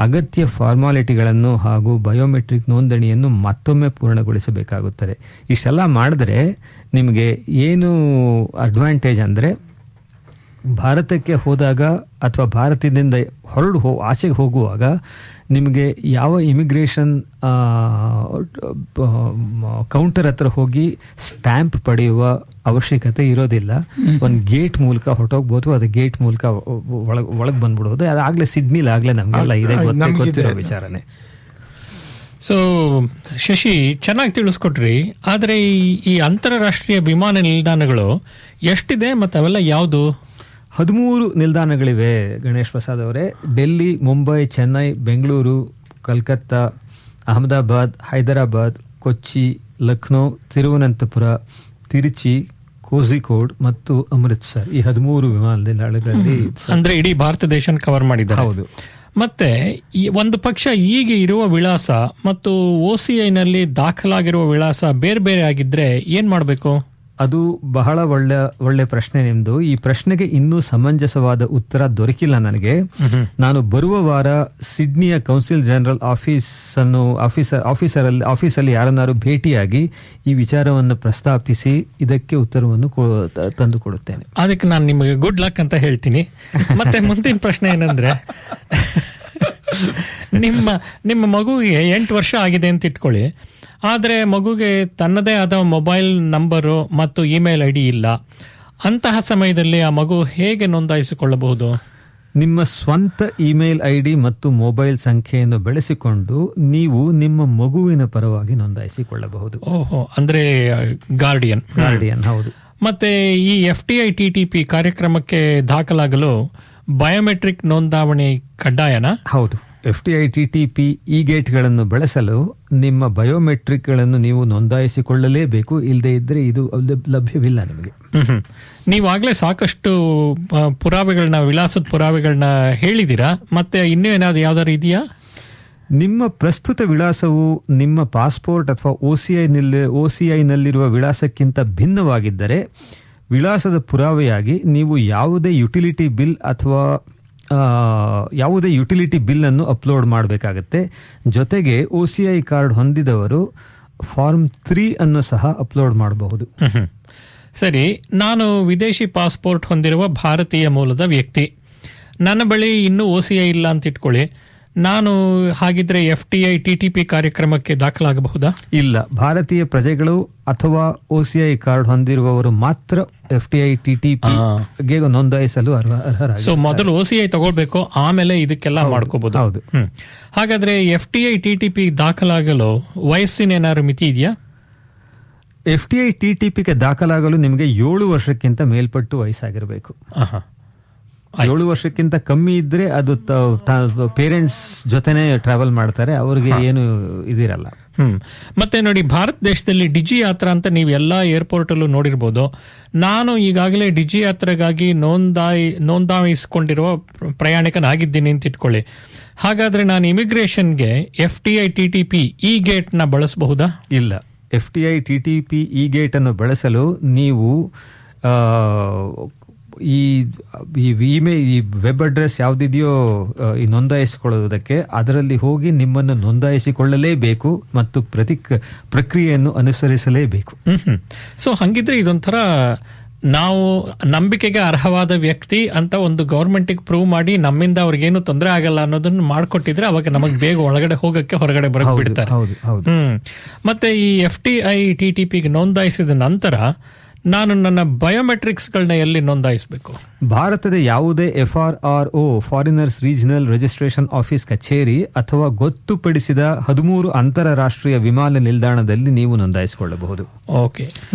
ಅಗತ್ಯ ಫಾರ್ಮಾಲಿಟಿಗಳನ್ನು ಹಾಗೂ ಬಯೋಮೆಟ್ರಿಕ್ ನೋಂದಣಿಯನ್ನು ಮತ್ತೊಮ್ಮೆ ಪೂರ್ಣಗೊಳಿಸಬೇಕಾಗುತ್ತದೆ. ಇಷ್ಟೆಲ್ಲ ಮಾಡಿದ್ರೆ ನಿಮಗೆ ಏನು ಅಡ್ವಾಂಟೇಜ್ ಅಂದರೆ, ಭಾರತಕ್ಕೆ ಹೋದಾಗ ಅಥವಾ ಭಾರತದಿಂದ ಆಚೆಗೆ ಹೋಗುವಾಗ ನಿಮಗೆ ಯಾವ ಇಮಿಗ್ರೇಷನ್ ಕೌಂಟರ್ ಹತ್ರ ಹೋಗಿ ಸ್ಟ್ಯಾಂಪ್ ಪಡೆಯುವ ಅವಶ್ಯಕತೆ ಇರೋದಿಲ್ಲ. ಒಂದು ಗೇಟ್ ಮೂಲಕ ಹೊರಟೋಗ್ಬೋದು, ಅದು ಗೇಟ್ ಮೂಲಕ ಒಳಗೆ ಬಂದ್ಬಿಡೋದು. ಅದಾಗಲೇ ಸಿಡ್ನಿಲಿ ಆಗಲೇ ನಮಗೆಲ್ಲ ಇದೆ ಗೊತ್ತಿರೋ ವಿಚಾರನೆ. ಸೊ ಶಶಿ, ಚೆನ್ನಾಗಿ ತಿಳಿಸ್ಕೊಟ್ರಿ. ಆದರೆ ಈ ಅಂತಾರಾಷ್ಟ್ರೀಯ ವಿಮಾನ ನಿಲ್ದಾಣಗಳು ಎಷ್ಟಿದೆ ಮತ್ತು ಅವೆಲ್ಲ ಯಾವುದು? 13 ನಿಲ್ದಾಣಗಳಿವೆ ಗಣೇಶ್ ಪ್ರಸಾದ್ ಅವರೇ. ಡೆಲ್ಲಿ, ಮುಂಬೈ, ಚೆನ್ನೈ, ಬೆಂಗಳೂರು, ಕಲ್ಕತ್ತಾ, ಅಹಮದಾಬಾದ್, ಹೈದರಾಬಾದ್, ಕೊಚ್ಚಿ, ಲಕ್ನೋ, ತಿರುವನಂತಪುರ, ತಿರುಚಿ, ಕೋಝಿಕೋಡ್ ಮತ್ತು ಅಮೃತ್ಸರ್ ಈ 13 ವಿಮಾನ ನಿಲ್ದಾಣಗಳಲ್ಲಿ ಅಂದ್ರೆ ಇಡೀ ಭಾರತ ದೇಶ ಕವರ್ ಮಾಡಿದ್ದಾರೆ. ಹೌದು. ಮತ್ತೆ ಈ ಒಂದು ಪಕ್ಷ ಈಗ ಇರುವ ವಿಳಾಸ ಮತ್ತು OCIನಲ್ಲಿ ದಾಖಲಾಗಿರುವ ವಿಳಾಸ ಬೇರೆ ಬೇರೆ ಆಗಿದ್ರೆ ಏನ್ ಮಾಡಬೇಕು? ಅದು ಬಹಳ ಒಳ್ಳೆ ಪ್ರಶ್ನೆ ನಿಮ್ದು. ಈ ಪ್ರಶ್ನೆಗೆ ಇನ್ನೂ ಸಮಂಜಸವಾದ ಉತ್ತರ ದೊರಕಿಲ್ಲ ನನಗೆ. ನಾನು ಬರುವ ವಾರ ಸಿಡ್ನಿಯ ಕೌನ್ಸಿಲ್ ಜನರಲ್ ಆಫೀಸಲ್ಲಿ ಯಾರನ್ನಾರು ಭೇಟಿಯಾಗಿ ಈ ವಿಚಾರವನ್ನು ಪ್ರಸ್ತಾಪಿಸಿ ಇದಕ್ಕೆ ಉತ್ತರವನ್ನು ತಂದು ಕೊಡುತ್ತೇನೆ. ಅದಕ್ಕೆ ನಾನು ನಿಮಗೆ ಗುಡ್ ಲಕ್ ಅಂತ ಹೇಳ್ತೀನಿ. ಮತ್ತೆ ಮುಂದಿನ ಪ್ರಶ್ನೆ ಏನಂದ್ರೆ, ನಿಮ್ಮ ಮಗುವಿಗೆ 8 ವರ್ಷ ಆಗಿದೆ ಅಂತ ಇಟ್ಕೊಳ್ಳಿ. ಆದರೆ ಮಗುಗೆ ತನ್ನದೇ ಆದ ಮೊಬೈಲ್ ನಂಬರು ಮತ್ತು ಇಮೇಲ್ ID ಇಲ್ಲ. ಅಂತಹ ಸಮಯದಲ್ಲಿ ಆ ಮಗು ಹೇಗೆ ನೋಂದಾಯಿಸಿಕೊಳ್ಳಬಹುದು? ನಿಮ್ಮ ಸ್ವಂತ ಇಮೇಲ್ ID ಮತ್ತು ಮೊಬೈಲ್ ಸಂಖ್ಯೆಯನ್ನು ಬಳಸಿಕೊಂಡು ನೀವು ನಿಮ್ಮ ಮಗುವಿನ ಪರವಾಗಿ ನೋಂದಾಯಿಸಿಕೊಳ್ಳಬಹುದು. ಓಹೋ, ಅಂದ್ರೆ ಗಾರ್ಡಿಯನ್. ಹೌದು. ಮತ್ತೆ ಈ FTI TTP ಕಾರ್ಯಕ್ರಮಕ್ಕೆ ದಾಖಲಾಗಲು ಬಯೋಮೆಟ್ರಿಕ್ ನೋಂದಾವಣಿ ಕಡ್ಡಾಯನಾ? ಹೌದು. FTI TTP ಗೇಟ್ಗಳನ್ನು ಬಳಸಲು ನಿಮ್ಮ ಬಯೋಮೆಟ್ರಿಕ್ಗಳನ್ನು ನೀವು ನೋಂದಾಯಿಸಿಕೊಳ್ಳಲೇಬೇಕು. ಇಲ್ಲದೆ ಇದ್ರೆ ಇದು ಲಭ್ಯವಿಲ್ಲ ನಿಮಗೆ. ನೀವಾಗಲೇ ಸಾಕಷ್ಟು ಪುರಾವೆಗಳನ್ನ, ವಿಳಾಸದ ಪುರಾವೆಗಳನ್ನ ಹೇಳಿದ್ದೀರಾ. ಮತ್ತೆ ಇನ್ನೂ ಏನಾದ್ರು ಯಾವ್ದಾರು ಇದೆಯಾ? ನಿಮ್ಮ ಪ್ರಸ್ತುತ ವಿಳಾಸವು ನಿಮ್ಮ ಪಾಸ್ಪೋರ್ಟ್ ಅಥವಾ OCIನಲ್ಲಿರುವ ವಿಳಾಸಕ್ಕಿಂತ ಭಿನ್ನವಾಗಿದ್ದರೆ ವಿಳಾಸದ ಪುರಾವೆಯಾಗಿ ನೀವು ಯಾವುದೇ ಯುಟಿಲಿಟಿ ಬಿಲ್ ಅನ್ನು ಅಪ್ಲೋಡ್ ಮಾಡಬೇಕಾಗತ್ತೆ. ಜೊತೆಗೆ OCI ಕಾರ್ಡ್ ಹೊಂದಿದವರು ಫಾರ್ಮ್ 3 ಅನ್ನು ಸಹ ಅಪ್ಲೋಡ್ ಮಾಡಬಹುದು. ಸರಿ, ನಾನು ವಿದೇಶಿ ಪಾಸ್ಪೋರ್ಟ್ ಹೊಂದಿರುವ ಭಾರತೀಯ ಮೂಲದ ವ್ಯಕ್ತಿ. ನನ್ನ ಬಳಿ ಇನ್ನೂ OCI ಇಲ್ಲ ಅಂತ ಇಟ್ಕೊಳ್ಳಿ. ನಾನು ಹಾಗಿದ್ರೆ FTI TTP ಕಾರ್ಯಕ್ರಮಕ್ಕೆ ದಾಖಲಾಗಬಹುದಾ? ಇಲ್ಲ, ಭಾರತೀಯ ಪ್ರಜೆಗಳು ಅಥವಾ OCI ಕಾರ್ಡ್ ಹೊಂದಿರುವವರು ಮಾತ್ರ FTI TTP ಗೆ ನೋಂದಾಯಿಸಲು ಅರ್ಹರಾಗಿದ್ದಾರೆ. ಸೊ ಮೊದಲು OCI ತಗೊಳ್ಬೇಕು, ಆಮೇಲೆ ಇದಕ್ಕೆಲ್ಲ ಮಾಡ್ಕೋಬಹುದು. ಹೌದು. ಹಾಗಾದ್ರೆ FTI TTP ದಾಖಲಾಗಲು ವಯಸ್ಸಿನ ಏನಾದ್ರು ಮಿತಿ ಇದೆಯಾ? FTI TTPಗೆ ದಾಖಲಾಗಲು ನಿಮಗೆ 7 ವರ್ಷಕ್ಕಿಂತ ಮೇಲ್ಪಟ್ಟು ವಯಸ್ಸಾಗಿರಬೇಕು. 7 ವರ್ಷಕ್ಕಿಂತ ಕಮ್ಮಿ ಇದ್ರೆ ಅದು ಪೇರೆಂಟ್ಸ್ ಜೊತೆನೆ ಟ್ರಾವೆಲ್ ಮಾಡ್ತಾರೆ, ಅವ್ರಿಗೆ ಏನು ಇದಿರಲ್ಲ. ಮತ್ತೆ ನೋಡಿ, ಭಾರತ ದೇಶದಲ್ಲಿ ಡಿಜಿ ಯಾತ್ರಾ ಅಂತ ನೀವು ಎಲ್ಲಾ ಏರ್ಪೋರ್ಟ್ ಅಲ್ಲೂ ನೋಡಿರ್ಬೋದು. ನಾನು ಈಗಾಗಲೇ ಡಿಜಿ ಯಾತ್ರೆಗಾಗಿ ನೋಂದಾಯಿಸಿಕೊಂಡಿರುವ ಪ್ರಯಾಣಿಕನಾಗಿದ್ದೀನಿ ಅಂತ ಇಟ್ಕೊಳ್ಳಿ. ಹಾಗಾದ್ರೆ ನಾನು ಇಮಿಗ್ರೇಷನ್ಗೆ FTI TTP ಗೇಟ್ ನ ಬಳಸಬಹುದಾ? ಇಲ್ಲ, FTI TTP ಗೇಟ್ ಅನ್ನು ಬಳಸಲು ನೀವು ಈ ವೆಬ್ ಅಡ್ರೆಸ್ ಯಾವ್ದಿದೆಯೋ ಈ ನೋಂದಾಯಿಸಿಕೊಳ್ಳುವುದಕ್ಕೆ ಅದರಲ್ಲಿ ಹೋಗಿ ನಿಮ್ಮನ್ನು ನೋಂದಾಯಿಸಿಕೊಳ್ಳಲೇಬೇಕು ಮತ್ತು ಪ್ರಕ್ರಿಯೆಯನ್ನು ಅನುಸರಿಸಲೇಬೇಕು. ಸೊ ಹಂಗಿದ್ರೆ ಇದೊಂಥರ ನಾವು ನಂಬಿಕೆಗೆ ಅರ್ಹವಾದ ವ್ಯಕ್ತಿ ಅಂತ ಒಂದು ಗೌರ್ಮೆಂಟಿಗೆ ಪ್ರೂವ್ ಮಾಡಿ ನಮ್ಮಿಂದ ಅವ್ರಿಗೇನು ತೊಂದರೆ ಆಗಲ್ಲ ಅನ್ನೋದನ್ನ ಮಾಡ್ಕೊಟ್ಟಿದ್ರೆ ಅವಾಗ ನಮಗೆ ಬೇಗ ಒಳಗಡೆ ಹೋಗಕ್ಕೆ ಹೊರಗಡೆ ಬರಕ್ ಬಿಡ್ತಾರೆ. ಮತ್ತೆ ಈ FTI TTPಗೆ ನೋಂದಾಯಿಸಿದ ನಂತರ ನಾನು ನನ್ನ ಬಯೋಮೆಟ್ರಿಕ್ಸ್ಗಳನ್ನ ಎಲ್ಲಿ ನೋಂದಾಯಿಸಬೇಕು? ಭಾರತದ ಯಾವುದೇ FRRO foreigners regional registration office ಕಚೇರಿ ಅಥವಾ ಗೊತ್ತುಪಡಿಸಿದ 13 ಅಂತಾರಾಷ್ಟ್ರೀಯ ವಿಮಾನ ನಿಲ್ದಾಣದಲ್ಲಿ ನೀವು ನೋಂದಾಯಿಸಿಕೊಳ್ಳಬಹುದು. ಓಕೆ,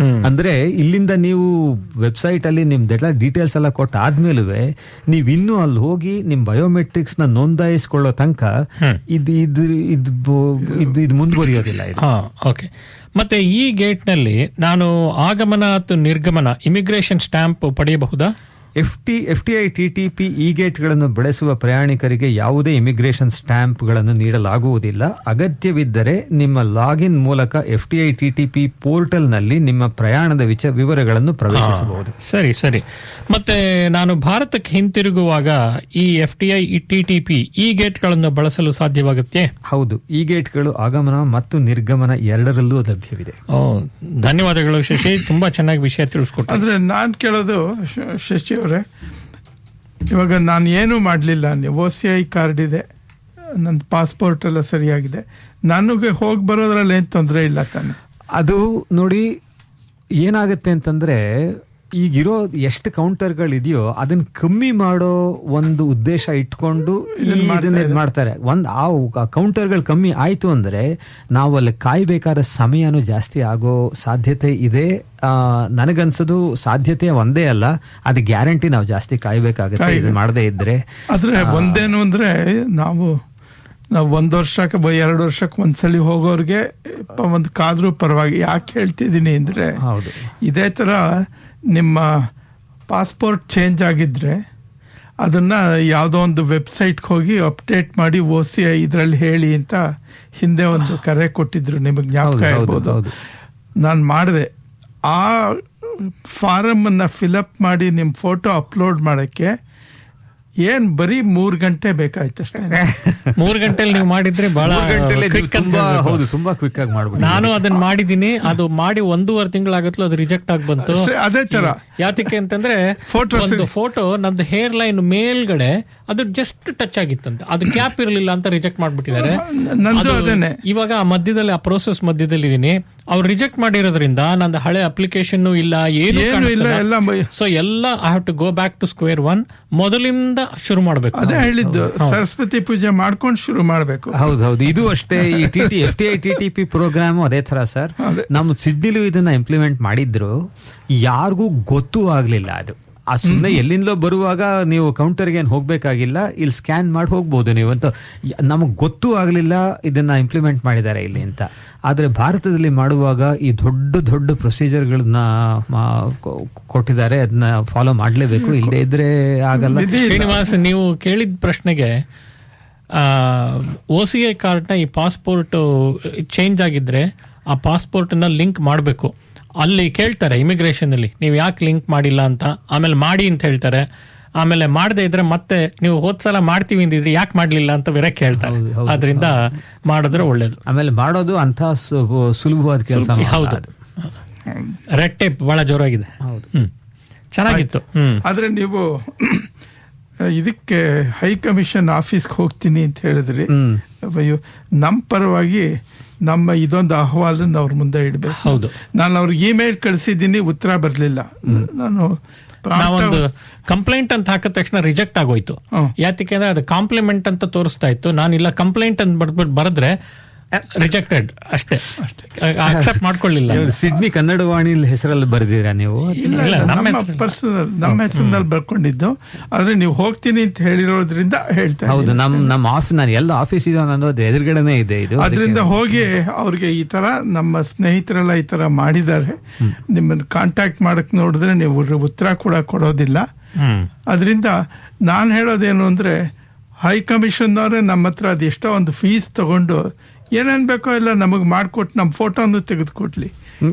ಅಂದ್ರೆ ಇಲ್ಲಿಂದ ನೀವು ವೆಬ್ಸೈಟ್ ಅಲ್ಲಿ ನಿಮ್ದೆಲ್ಲ ಡೀಟೇಲ್ಸ್ ಎಲ್ಲ ಕೊಟ್ಟ ಆದ್ಮೇಲೂ ನೀವು ಇನ್ನೂ ಅಲ್ಲಿ ಹೋಗಿ ನಿಮ್ ಬಯೋಮೆಟ್ರಿಕ್ಸ್ ನ ನೋಂದಾಯಿಸಿಕೊಳ್ಳೋ ತನಕ ಇದು ಮುಂದುವರಿಯೋದಿಲ್ಲ. ಓಕೆ. ಮತ್ತೆ ಈ ಗೇಟ್ ನಲ್ಲಿ ನಾನು ಆಗಮನ ಮತ್ತು ನಿರ್ಗಮನ ಇಮಿಗ್ರೇಷನ್ ಸ್ಟ್ಯಾಂಪ್ ಪಡೆಯಬಹುದಾ? FTI TTP ಗೇಟ್ಗಳನ್ನು ಬಳಸುವ ಪ್ರಯಾಣಿಕರಿಗೆ ಯಾವುದೇ ಇಮಿಗ್ರೇಷನ್ ಸ್ಟ್ಯಾಂಪ್ಗಳನ್ನು ನೀಡಲಾಗುವುದಿಲ್ಲ. ಅಗತ್ಯವಿದ್ದರೆ ನಿಮ್ಮ ಲಾಗಿನ್ ಮೂಲಕ FTI TTP ಪೋರ್ಟಲ್ನಲ್ಲಿ ನಿಮ್ಮ ಪ್ರಯಾಣದ ವಿವರಗಳನ್ನು ಪ್ರವೇಶಿಸಬಹುದು. ಸರಿ. ಮತ್ತೆ ನಾನು ಭಾರತಕ್ಕೆ ಹಿಂತಿರುಗುವಾಗ ಈ FTI TTP ಗೇಟ್ಗಳನ್ನು ಬಳಸಲು ಸಾಧ್ಯವಾಗುತ್ತೆ? ಹೌದು, ಈ ಗೇಟ್ಗಳು ಆಗಮನ ಮತ್ತು ನಿರ್ಗಮನ ಎರಡರಲ್ಲೂ ಲಭ್ಯವಿದೆ. ಧನ್ಯವಾದಗಳು ಶಶಿ, ತುಂಬಾ ಚೆನ್ನಾಗಿ ವಿಷಯ ತಿಳಿಸ್ಕೊಟ್ಟು. ಅಂದ್ರೆ ನಾನ್ ಕೇಳೋದು ಶಶಿ ಅವರೇ, ಇವಾಗ ನಾನು ಏನೂ ಮಾಡಲಿಲ್ಲ, OCI ಕಾರ್ಡ್ ಇದೆ, ನನ್ನ ಪಾಸ್ಪೋರ್ಟ್ ಎಲ್ಲ ಸರಿಯಾಗಿದೆ, ನನಗೆ ಹೋಗಿ ಬರೋದ್ರಲ್ಲಿ ಏನು ತೊಂದರೆ ಇಲ್ಲ ತಾನೆ? ಅದು ನೋಡಿ ಏನಾಗುತ್ತೆ ಅಂತಂದ್ರೆ, ಈಗಿರೋ ಎಷ್ಟು ಕೌಂಟರ್ಗಳಿದೆಯೋ ಅದನ್ನ ಕಮ್ಮಿ ಮಾಡೋ ಒಂದು ಉದ್ದೇಶ ಇಟ್ಕೊಂಡು ಮಾಡ್ತಾರೆ. ಆ ಕೌಂಟರ್ಗಳು ಕಮ್ಮಿ ಆಯ್ತು ಅಂದ್ರೆ ನಾವು ಅಲ್ಲಿ ಕಾಯ್ಬೇಕಾದ ಸಮಯನೂ ಜಾಸ್ತಿ ಆಗೋ ಸಾಧ್ಯತೆ ಇದೆ. ನನಗನ್ಸೋದು ಸಾಧ್ಯತೆ ಒಂದೇ ಅಲ್ಲ, ಅದು ಗ್ಯಾರಂಟಿ ನಾವು ಜಾಸ್ತಿ ಕಾಯ್ಬೇಕಾಗುತ್ತೆ ಇದು ಮಾಡದೇ ಇದ್ರೆ. ಆದ್ರೆ ಒಂದೇನು ಅಂದ್ರೆ ನಾವು ನಾವು 1 ವರ್ಷಕ್ಕೆ 2 ವರ್ಷಕ್ಕೆ ಒಂದ್ಸಲಿ ಹೋಗೋರ್ಗೆ ಒಂದು ಕಾದ್ರೂ ಪರವಾಗಿ. ಯಾಕೆ ಹೇಳ್ತಿದ್ದೀನಿ ಅಂದ್ರೆ, ಇದೇ ತರ ನಿಮ್ಮ ಪಾಸ್ಪೋರ್ಟ್ ಚೇಂಜ್ ಆಗಿದ್ರೆ ಅದನ್ನ ಯಾವುದೋ ಒಂದು ವೆಬ್ಸೈಟ್ಗೆ ಹೋಗಿ ಅಪ್ಡೇಟ್ ಮಾಡಿ OCI ಇದ್ರಲ್ಲಿ ಹೇಳಿ ಅಂತ ಹಿಂದೆ ಒಂದು ಕರೆ ಕೊಟ್ಟಿದ್ರು, ನಿಮಗೆ ಜ್ಞಾಪಕ ಇರ್ಬೋದು. ನಾನು ಮಾಡಿದೆ. ಆ ಫಾರಮ್ ಅನ್ನ ಫಿಲಪ್ ಮಾಡಿ ನಿಮ್ಮ ಫೋಟೋ ಅಪ್ಲೋಡ್ ಮಾಡಕ್ಕೆ ಏನ್ ಬರೀ 3 ಗಂಟೆ ಬೇಕಾಯ್ತು ಅಷ್ಟೇ. 3 ಗಂಟೆಲಿ ನೀವು ಮಾಡಿದ್ರೆ ಬಹಳ ತುಂಬಾ ಕ್ವಿಕ್ ಆಗಿ ಮಾಡ್ಬೋದು. ನಾನು ಅದನ್ನ ಮಾಡಿದೀನಿ. ಅದು ಮಾಡಿ 1.5 ತಿಂಗಳಾಗತ್ಲು ಅದು ರಿಜೆಕ್ಟ್ ಆಗಿ ಬಂತು. ಅದೇ ತರ ಯಾತಕ್ಕೆ ಅಂತಂದ್ರೆ ಒಂದು ಫೋಟೋ ನಮ್ದು ಹೇರ್ ಲೈನ್ ಮೇಲ್ಗಡೆ ಅದು ಜಸ್ಟ್ ಟಚ್ ಆಗಿತ್ತಂತೆ, ಅದು ಗ್ಯಾಪ್ ಇರಲಿಲ್ಲ ಅಂತ ರಿಜೆಕ್ಟ್ ಮಾಡ್ಬಿಟ್ಟಿದ್ದಾರೆ. ಇವಾಗ ಆ ಮಧ್ಯದಲ್ಲಿ, ಆ ಪ್ರೋಸೆಸ್ ಮಧ್ಯದಲ್ಲಿ ಇದೀನಿ. ಅವ್ರು ರಿಜೆಕ್ಟ್ ಮಾಡಿರೋದ್ರಿಂದ ನಂದು ಹಳೆ ಅಪ್ಲಿಕೇಶನ್ ಇಲ್ಲ, ಏನು ಇಲ್ಲ. ಸೊ ಎಲ್ಲ I have to go back to square one, ಮೊದಲಿಂದ ಶುರು ಮಾಡ್ಬೇಕು. ಅದೇ ಹೇಳಿದ್ದು, ಸರಸ್ವತಿ ಪೂಜೆ ಮಾಡ್ಕೊಂಡು ಶುರು ಮಾಡ್ಬೇಕು. ಹೌದೌದು, ಇದು ಅಷ್ಟೇ. ಈ FTI TTP ಪ್ರೋಗ್ರಾಮ್ ಅದೇ ತರ ಸರ್. ನಮ್ಮ ಸಿಡ್ನಿಲೂ ಇದನ್ನ ಇಂಪ್ಲಿಮೆಂಟ್ ಮಾಡಿದ್ರು, ಯಾರಿಗೂ ಗೊತ್ತೂ ಆಗ್ಲಿಲ್ಲ. ಅದು ಸುಮ್ಮನೆ ಎಲ್ಲಿಂದಲೋ ಬರುವಾಗ ನೀವು ಕೌಂಟರ್ಗೆ ಏನು ಹೋಗ್ಬೇಕಾಗಿಲ್ಲ, ಇಲ್ಲಿ ಸ್ಕ್ಯಾನ್ ಮಾಡಿ ಹೋಗ್ಬೋದು ನೀವು ಅಂತ. ನಮಗೆ ಗೊತ್ತೂ ಆಗಲಿಲ್ಲ ಇದನ್ನ ಇಂಪ್ಲಿಮೆಂಟ್ ಮಾಡಿದ್ದಾರೆ ಇಲ್ಲಿ ಅಂತ. ಆದರೆ ಭಾರತದಲ್ಲಿ ಮಾಡುವಾಗ ಈ ದೊಡ್ಡ ದೊಡ್ಡ ಪ್ರೊಸೀಜರ್ಗಳನ್ನ ಕೊಟ್ಟಿದ್ದಾರೆ, ಅದನ್ನ ಫಾಲೋ ಮಾಡಲೇಬೇಕು, ಇಲ್ಲದೆ ಇದ್ರೆ ಆಗಲ್ಲ. ಶ್ರೀನಿವಾಸ್, ನೀವು ಕೇಳಿದ ಪ್ರಶ್ನೆಗೆ OCI ಕಾರ್ಡ್ನ ಈ ಪಾಸ್ಪೋರ್ಟ್ ಚೇಂಜ್ ಆಗಿದ್ರೆ ಆ ಪಾಸ್ಪೋರ್ಟ್ನ ಲಿಂಕ್ ಮಾಡಬೇಕು. ಅಲ್ಲಿ ಕೇಳ್ತಾರೆ ಇಮಿಗ್ರೇಷನ್ ಅಲ್ಲಿ, ನೀವು ಯಾಕೆ ಲಿಂಕ್ ಮಾಡಿಲ್ಲ ಅಂತ. ಆಮೇಲೆ ಮಾಡಿ ಅಂತ ಹೇಳ್ತಾರೆ. ಆಮೇಲೆ ಮಾಡದೇ ಇದ್ರೆ ಮತ್ತೆ ನೀವು ಹೋದ್ಸಲ ಮಾಡ್ತೀವಿ ಅಂದಿದ್ರೆ ಯಾಕೆ ಮಾಡ್ಲಿಲ್ಲ ಅಂತ ಬೇರೆ ಕೇಳ್ತಾರೆ. ಅದರಿಂದ ಮಾಡಿದ್ರೆ ಒಳ್ಳೇದು. ಆಮೇಲೆ ಮಾಡೋದು ಅಂತ ಸುಲಭವಾದ ಕೆಲಸ. ಹೌದು, ರೆಡ್ ಟೇಪ್ ಬಹಳ ಜೋರಾಗಿದೆ. ಚೆನ್ನಾಗಿತ್ತು. ಆದ್ರೆ ನೀವು ಇದಕ್ಕೆ ಹೈಕಮಿಷನ್ ಆಫೀಸ್ಗೆ ಹೋಗ್ತೀನಿ ಅಂತ ಹೇಳಿದ್ರಿ. ನಮ್ಮ ಪರವಾಗಿ ನಮ್ಮ ಇದೊಂದು ಅಹವಾಲನ್ನು ಅವ್ರ ಮುಂದೆ ಇಡಬೇಕು. ಹೌದು, ನಾನು ಅವ್ರಿಗೆ ಇಮೇಲ್ ಕಳಿಸಿದ್ದೀನಿ, ಉತ್ತರ ಬರಲಿಲ್ಲ. ನಾವೊಂದು ಕಂಪ್ಲೇಂಟ್ ಅಂತ ಹಾಕಿದ ತಕ್ಷಣ ರಿಜೆಕ್ಟ್ ಆಗೋಯ್ತು. ಯಾತಕ್ಕೆ ಅಂದ್ರೆ ಅದು ಕಾಂಪ್ಲಿಮೆಂಟ್ ಅಂತ ತೋರಿಸ್ತಾ ಇತ್ತು. ನಾನಿಲ್ಲ ಕಂಪ್ಲೇಂಟ್ ಅಂತ ಬರ್ಬಿಟ್ಟು ಬರೆದ್ರೆ ರಿಜೆಕ್ಟೆಡ್ ಅಷ್ಟೇ, ಅಕ್ಸೆಪ್ಟ್ ಮಾಡ್ಕೊಳ್ಳಿಲ್ಲ. ಸಿಡ್ನಿ ಕನ್ನಡ ವಾಣಿ ಹೆಸರಲ್ಲಿ ಬರೆದಿರಾ ನೀವು? ನಮ್ಮ ಹೆಸರಿನಲ್ಲಿ ಬರ್ಕೊಂಡಿದ್ದು. ಆದ್ರೆ ನೀವು ಹೋಗ್ತೀನಿ ಅಂತ ಹೇಳಿರೋದ್ರಿಂದ ಹೇಳ್ತಾ. ಹೌದು, ನಮ್ಮ ಆಫೀಸ್, ನಾನು ಎಲ್ಲ ಆಫೀಸ್ ಇದೆ ಅನ್ನೋದು ಎದುರುಗಡೆನೆ ಇದೆ ಇದು. ಅದರಿಂದ ಹೋಗಿ ಅವ್ರಿಗೆ ಈ ತರ ನಮ್ಮ ಸ್ನೇಹಿತರೆಲ್ಲ ಈ ತರ ಮಾಡಿದ್ದಾರೆ, ನಿಮ್ಮನ್ನ ಕಾಂಟ್ಯಾಕ್ಟ್ ಮಾಡಕ್ ನೋಡಿದ್ರೆ ನೀವು ಉತ್ತರ ಕೂಡ ಕೊಡೋದಿಲ್ಲ. ಅದರಿಂದ ನಾನು ಹೇಳೋದೇನು ಅಂದ್ರೆ, ಹೈಕಮಿಷನ್ ಅವರೇ ನಮ್ಮ ಹತ್ರ ಅದೆಷ್ಟೋ ಒಂದು ಫೀಸ್ ತಗೊಂಡು ಏನೇನ್ ಬೇಕೋ ಎಲ್ಲ ನಮಗ್ ಮಾಡ್ಕೊಟ್ಟು ನಮ್ಮ ಫೋಟೋನು ತೆಗೆದುಕೊಡ್ಲಿ.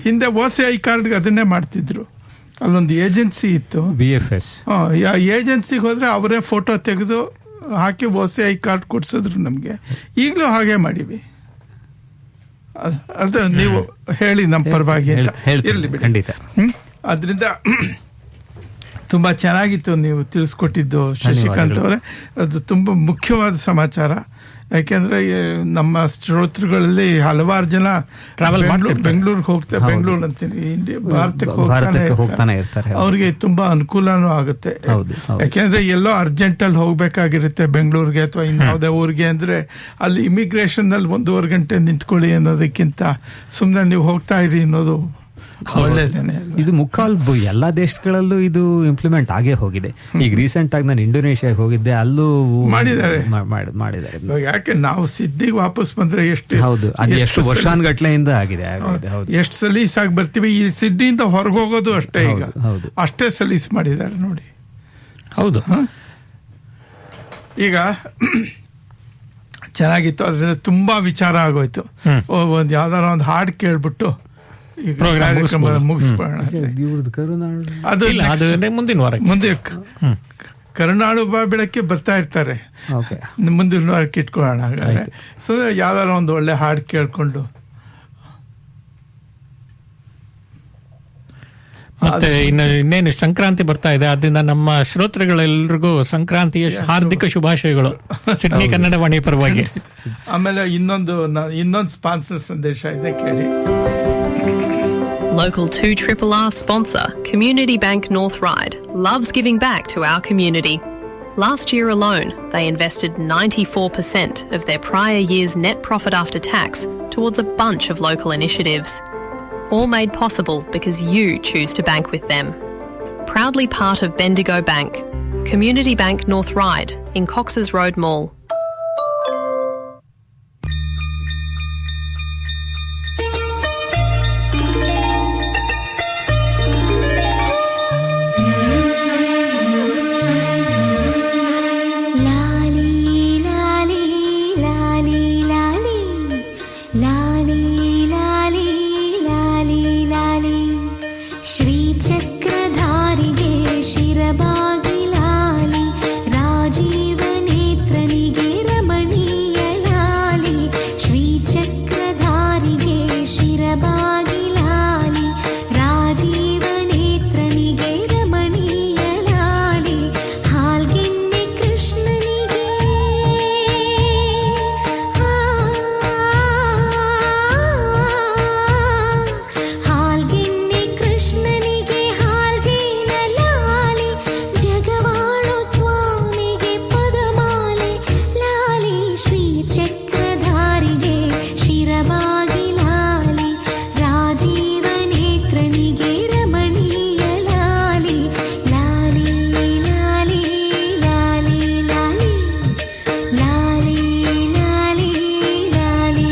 ಹಿಂದೆ OCI ಕಾರ್ಡ್ಗೆ ಅದನ್ನೇ ಮಾಡ್ತಿದ್ರು. ಅಲ್ಲೊಂದು ಏಜೆನ್ಸಿ ಇತ್ತು, BFS. ಏಜೆನ್ಸಿಗೆ ಹೋದ್ರೆ ಅವರೇ ಫೋಟೋ ತೆಗೆದು ಹಾಕಿ OCI ಕಾರ್ಡ್ ಕೊಡ್ಸಿದ್ರು ನಮ್ಗೆ. ಈಗಲೂ ಹಾಗೆ ಮಾಡಿವಿ. ಅದು ನೀವು ಹೇಳಿ ನಮ್ಮ ಪರವಾಗಿ ಅಂತ ಇರ್ಲಿ ಬಿಡಿ. ಅದರಿಂದ ತುಂಬಾ ಚೆನ್ನಾಗಿತ್ತು ನೀವು ತಿಳಿಸ್ಕೊಟ್ಟಿದ್ದು ಶಶಿಕಾಂತ್ ಅವರೇ. ಅದು ತುಂಬಾ ಮುಖ್ಯವಾದ ಸಮಾಚಾರ. ಯಾಕೆಂದ್ರೆ ನಮ್ಮ ಶ್ರೋತೃಗಳಲ್ಲಿ ಹಲವಾರು ಜನ ಬೆಂಗಳೂರಿಗೆ ಹೋಗ್ತಾರೆ, ಬೆಂಗಳೂರು ಅಂತೀನಿ, ಭಾರತಕ್ಕೆ ಹೋಗ್ತಾನೆ ಇರ್ತಾರೆ. ಅವ್ರಿಗೆ ತುಂಬಾ ಅನುಕೂಲನೂ ಆಗುತ್ತೆ. ಯಾಕೆಂದ್ರೆ ಎಲ್ಲೋ ಅರ್ಜೆಂಟ್ ಅಲ್ಲಿ ಹೋಗ್ಬೇಕಾಗಿರುತ್ತೆ ಬೆಂಗಳೂರಿಗೆ ಅಥವಾ ಇನ್ಯಾವುದೇ ಊರಿಗೆ ಅಂದ್ರೆ, ಅಲ್ಲಿ ಇಮಿಗ್ರೇಷನ್ ನಲ್ಲಿ 1.5 ಗಂಟೆ ನಿಂತ್ಕೊಳ್ಳಿ ಅನ್ನೋದಕ್ಕಿಂತ ಸುಮ್ನೆ ನೀವು ಹೋಗ್ತಾ ಇರಿ ಅನ್ನೋದು ಒಳ್ಳೇದೇನೆ. ಇದು ಎಲ್ಲಾ ದೇಶಗಳಲ್ಲೂ ಇದು ಇಂಪ್ಲಿಮೆಂಟ್ ಆಗೇ ಹೋಗಿದೆ. ಈಗ ರೀಸೆಂಟ್ ಆಗಿ ನಾನು ಇಂಡೋನೇಷ್ಯಾಗೆ ಹೋಗಿದ್ದೆ, ಅಲ್ಲೂ ಮಾಡಿದ್ದಾರೆ. ಯಾಕೆ ನಾವು ಸಿಡ್ನಿಗೆ ವಾಪಸ್ ಬಂದ್ರೆ ಎಷ್ಟು ವರ್ಷಾನುಗಟ್ಲೆಯಿಂದ ಆಗಿದೆ. ಎಷ್ಟು ಸಲೀಸ್ ಆಗಿ ಬರ್ತೀವಿ. ಈ ಸಿಡ್ನಿಯಿಂದ ಹೊರಗೆ ಹೋಗೋದು ಅಷ್ಟೇ, ಈಗ ಅಷ್ಟೇ ಸಲೀಸ್ ಮಾಡಿದ್ದಾರೆ ನೋಡಿ. ಹೌದು, ಈಗ ಚೆನ್ನಾಗಿತ್ತು. ಅದ್ರಿಂದ ತುಂಬಾ ವಿಚಾರ ಆಗೋಯ್ತು. ಒಂದ್ ಯಾವ್ದಾರ ಒಂದು ಹಾಡು ಕೇಳ್ಬಿಟ್ಟು ಕಾರ್ಯಕ್ರಮ ಮುಗಿಸ್ಬೋಣ. ಅದು ಮುಂದಿನ ವಾರ ಕರುನಾಡು ಬೆಳಕ್ಕೆ ಬರ್ತಾ ಇರ್ತಾರೆ, ಮುಂದಿನ ವಾರಕ್ಕೆ ಇಟ್ಕೊಳ್ಳೋಣ. ಸೊ ಯಾವ್ದಾರ ಒಂದು ಒಳ್ಳೆ ಹಾಡು ಕೇಳ್ಕೊಂಡು ಮತ್ತೆ ಇನ್ನೇನು ಸಂಕ್ರಾಂತಿ ಬರ್ತಾ ಇದೆ. ಅದರಿಂದ ನಮ್ಮ ಶ್ರೋತೃಗಳೆಲ್ಲರಿಗೂ ಸಂಕ್ರಾಂತಿಯ ಹಾರ್ದಿಕ ಶುಭಾಶಯಗಳು ಸಿಡ್ನಿ ಕನ್ನಡ ವಾಣಿ ಪರವಾಗಿ. ಆಮೇಲೆ ಇನ್ನೊಂದು ಸ್ಪಾನ್ಸರ್ ಸಂದೇಶ ಇದೆ, ಕೇಳಿ. Local 2RRR sponsor, Community Bank North Ryde, loves giving back to our community. Last year alone, they invested 94% of their prior year's net profit after tax towards a bunch of local initiatives. All made possible because you choose to bank with them. Proudly part of Bendigo Bank, Community Bank North Ryde in Cox's Road Mall. ಲಾಲಿ ಲಾಲಿ ಲಾಲಿ ಲಾಲಿ ಶ್ರೀಚಕ್ರಧಾರಿಗೆ ಶಿರಬಾಗಿ ಲಾಲಿ ರಾಜೀವ ನೇತ್ರನಿಗೆ ರಮಣೀಯ ಲಾಲಿ ಶ್ರೀಚಕ್ರಧಾರಿಗೆ ಶಿರಬಾಗಿ ಲಾಲಿ ರಾಜೀವ ನೇತ್ರನಿಗೆ ರಮಣೀಯ ಲಾಲಿ ಹಾಲ್ಗೆನ್ನೆ ಕೃಷ್ಣನಿಗೆ ಹಾಲ್ಗೆನ್ನೆ ಕೃಷ್ಣನಿಗೆ ಹಾಲ್ಜೇನ ಲಾಲಿ ಜಗವಾಳು ಸ್ವಾಮಿಗೆ ಪದಮಾಲೆ ಲಾಲಿ ಶ್ರೀಚಕ್ರಧಾರಿಗೆ ಶಿರಬಾಗಿ ಲಾಲಿ ರಾಜೀವ ನೇತ್ರನಿಗೆ ರಮಣೀಯ ಲಾಲಿ ಲಾಲಿ ಲಾಲಿ ಲಾಲಿ ಲಾಲಿ ಲಾಲಿ ಲಾಲಿ ಲಾಲಿ ಲಾಲಿ.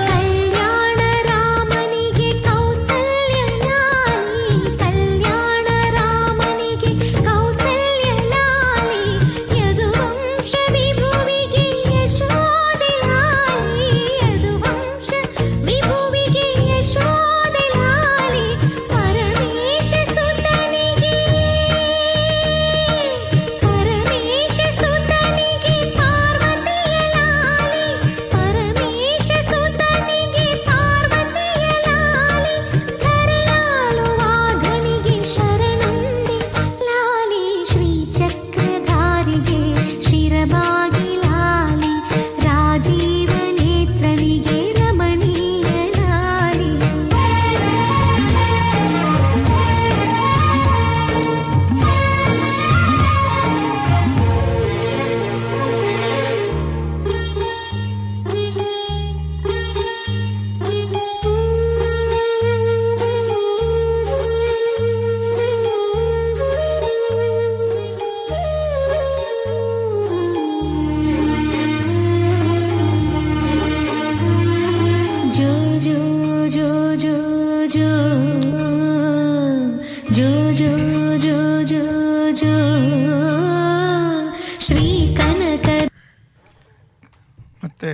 ಕಲ್ಯಾಣ ರಾಮನಿಗೆ ಕೌಸಲ್ಯ ಲಾಲಿ ಕಲ್ಯಾಣ ರಾಮನಿಗೆ ಕೌಸಲ್ಯ ಲಾಲಿ ಯದುವಂಶ ವಿಭುವಿಗೆ ಯಶೋದೆ ಲಾಲಿ ಯದುವಂಶ ವಿಭುವಿಗೆ ಯಶೋದೆ ಲಾಲಿ ಪರಮೇಶ ಸುತನಿಗೆ ಪಾರ್ವತಿಯ ಲಾಲಿ ಪರಮೇಶ ಸುತನಿಗೆ ಪಾರ್ವತಿಯ ಲಾಲಿ ಧರೆಯಾಳುವಾಗನಿಗೆ ಶರಣಂದೆ ಲಾಲಿ ಶ್ರೀಚಕ್ರಧಾರಿಗೆ ಶಿರಬಾಗಿ ಲಾಲಿ ರಾಜೀವ ನೇತ್ರನಿಗೆ ರಮಣೀಯ ಲಾಲಿ ಜೋ ಜೋ ಜೋ ಜೋ ಜೋ ಜೋ ಜೋ ಜೋ ಜೋ ಜೋ ಶ್ರೀ ಕನಕ. ಮತ್ತೆ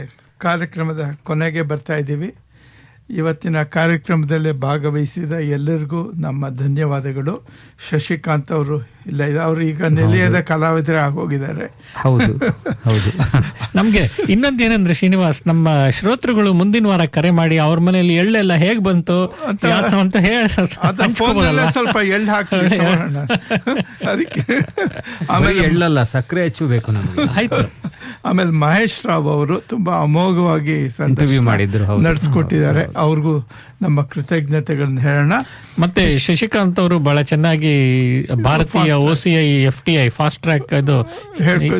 ಕಾರ್ಯಕ್ರಮದ ಕೊನೆಗೆ ಬರ್ತಾ ಇದ್ದೀವಿ. ಇವತ್ತಿನ ಕಾರ್ಯಕ್ರಮದಲ್ಲಿ ಭಾಗವಹಿಸಿದ ಎಲ್ಲರಿಗೂ ನಮ್ಮ ಧನ್ಯವಾದಗಳು. ಶಶಿಕಾಂತ್ ಅವರು ಇಲ್ಲ, ಅವರು ಈಗ ನಿಲಯದ ಕಲಾವಿದರೇ ಆಗೋಗಿದ್ದಾರೆ. ಹೌದು ಹೌದು. ನಮ್ಗೆ ಇನ್ನೊಂದೇನಂದ್ರೆ ಶ್ರೀನಿವಾಸ್, ನಮ್ಮ ಶ್ರೋತೃಗಳು ಮುಂದಿನ ವಾರ ಕರೆ ಮಾಡಿ ಅವ್ರ ಮನೆಯಲ್ಲಿ ಎಳ್ಳೆಲ್ಲ ಹೇಗ್ ಬಂತು ಅಂತ ಹೇಳಿ ಸ್ವಲ್ಪ ಎಳ್ಳು ಹಾಕಿ ಅದಕ್ಕೆ ಆಮೇಲೆ ಎಳ್ಳಲ್ಲ ಸಕ್ಕರೆ ಹೆಚ್ಚಬೇಕು ನಮಗೆ. ಆಯ್ತು. ಆಮೇಲೆ ಮಹೇಶ್ ರಾವ್ ಅವರು ತುಂಬಾ ಅಮೋಘವಾಗಿ ಇಂಟರ್ವ್ಯೂ ಮಾಡಿದ್ರು, ನಡೆಸ್ಕೊಟ್ಟಿದ್ದಾರೆ. ಅವ್ರಿಗೂ ನಮ್ಮ ಕೃತಜ್ಞತೆಗಳನ್ನ ಹೇಳೋಣ. ಮತ್ತೆ ಶಶಿಕಾಂತ್ ಅವರು ಬಹಳ ಚೆನ್ನಾಗಿ ಭಾರತೀಯ OCI FTI ಫಾಸ್ಟ್ ಟ್ರ್ಯಾಕ್ ಅದು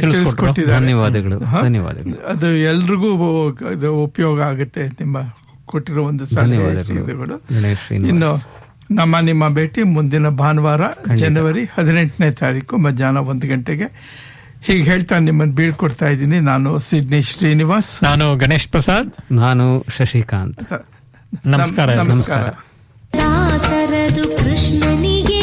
ತಿಳಿಸ್ಕೊಟ್ಟಿದ್ದಾರೆ. ಧನ್ಯವಾದಗಳು ಧನ್ಯವಾದಗಳು. ಅದು ಎಲ್ರಿಗೂ ಇದು ಉಪಯೋಗ ಆಗುತ್ತೆ ನಿಮ್ಮ ಕೊಟ್ಟಿರೋ ಒಂದು ಸಲಹೆಗಳು. ಇನ್ನು ನಿಮ್ಮ ಭೇಟಿ ಮುಂದಿನ ಭಾನುವಾರ ಜನವರಿ 18ನೇ ತಾರೀಕು ಮಧ್ಯಾಹ್ನ 1 ಗಂಟೆಗೆ. ಹೀಗೆ ಹೇಳ್ತಾ ನಿಮ್ಮನ್ನು ಬೀಳ್ಕೊಡ್ತಾ ಇದ್ದೀನಿ. ನಾನು ಸಿಡ್ನಿ ಶ್ರೀನಿವಾಸ್. ನಾನು ಗಣೇಶ್ ಪ್ರಸಾದ್. ನಾನು ಶಶಿಕಾಂತ್. ನಮಸ್ಕಾರ. ನಮಸ್ಕಾರ. ದಾಸರದು ಕೃಷ್ಣನಿಗೆ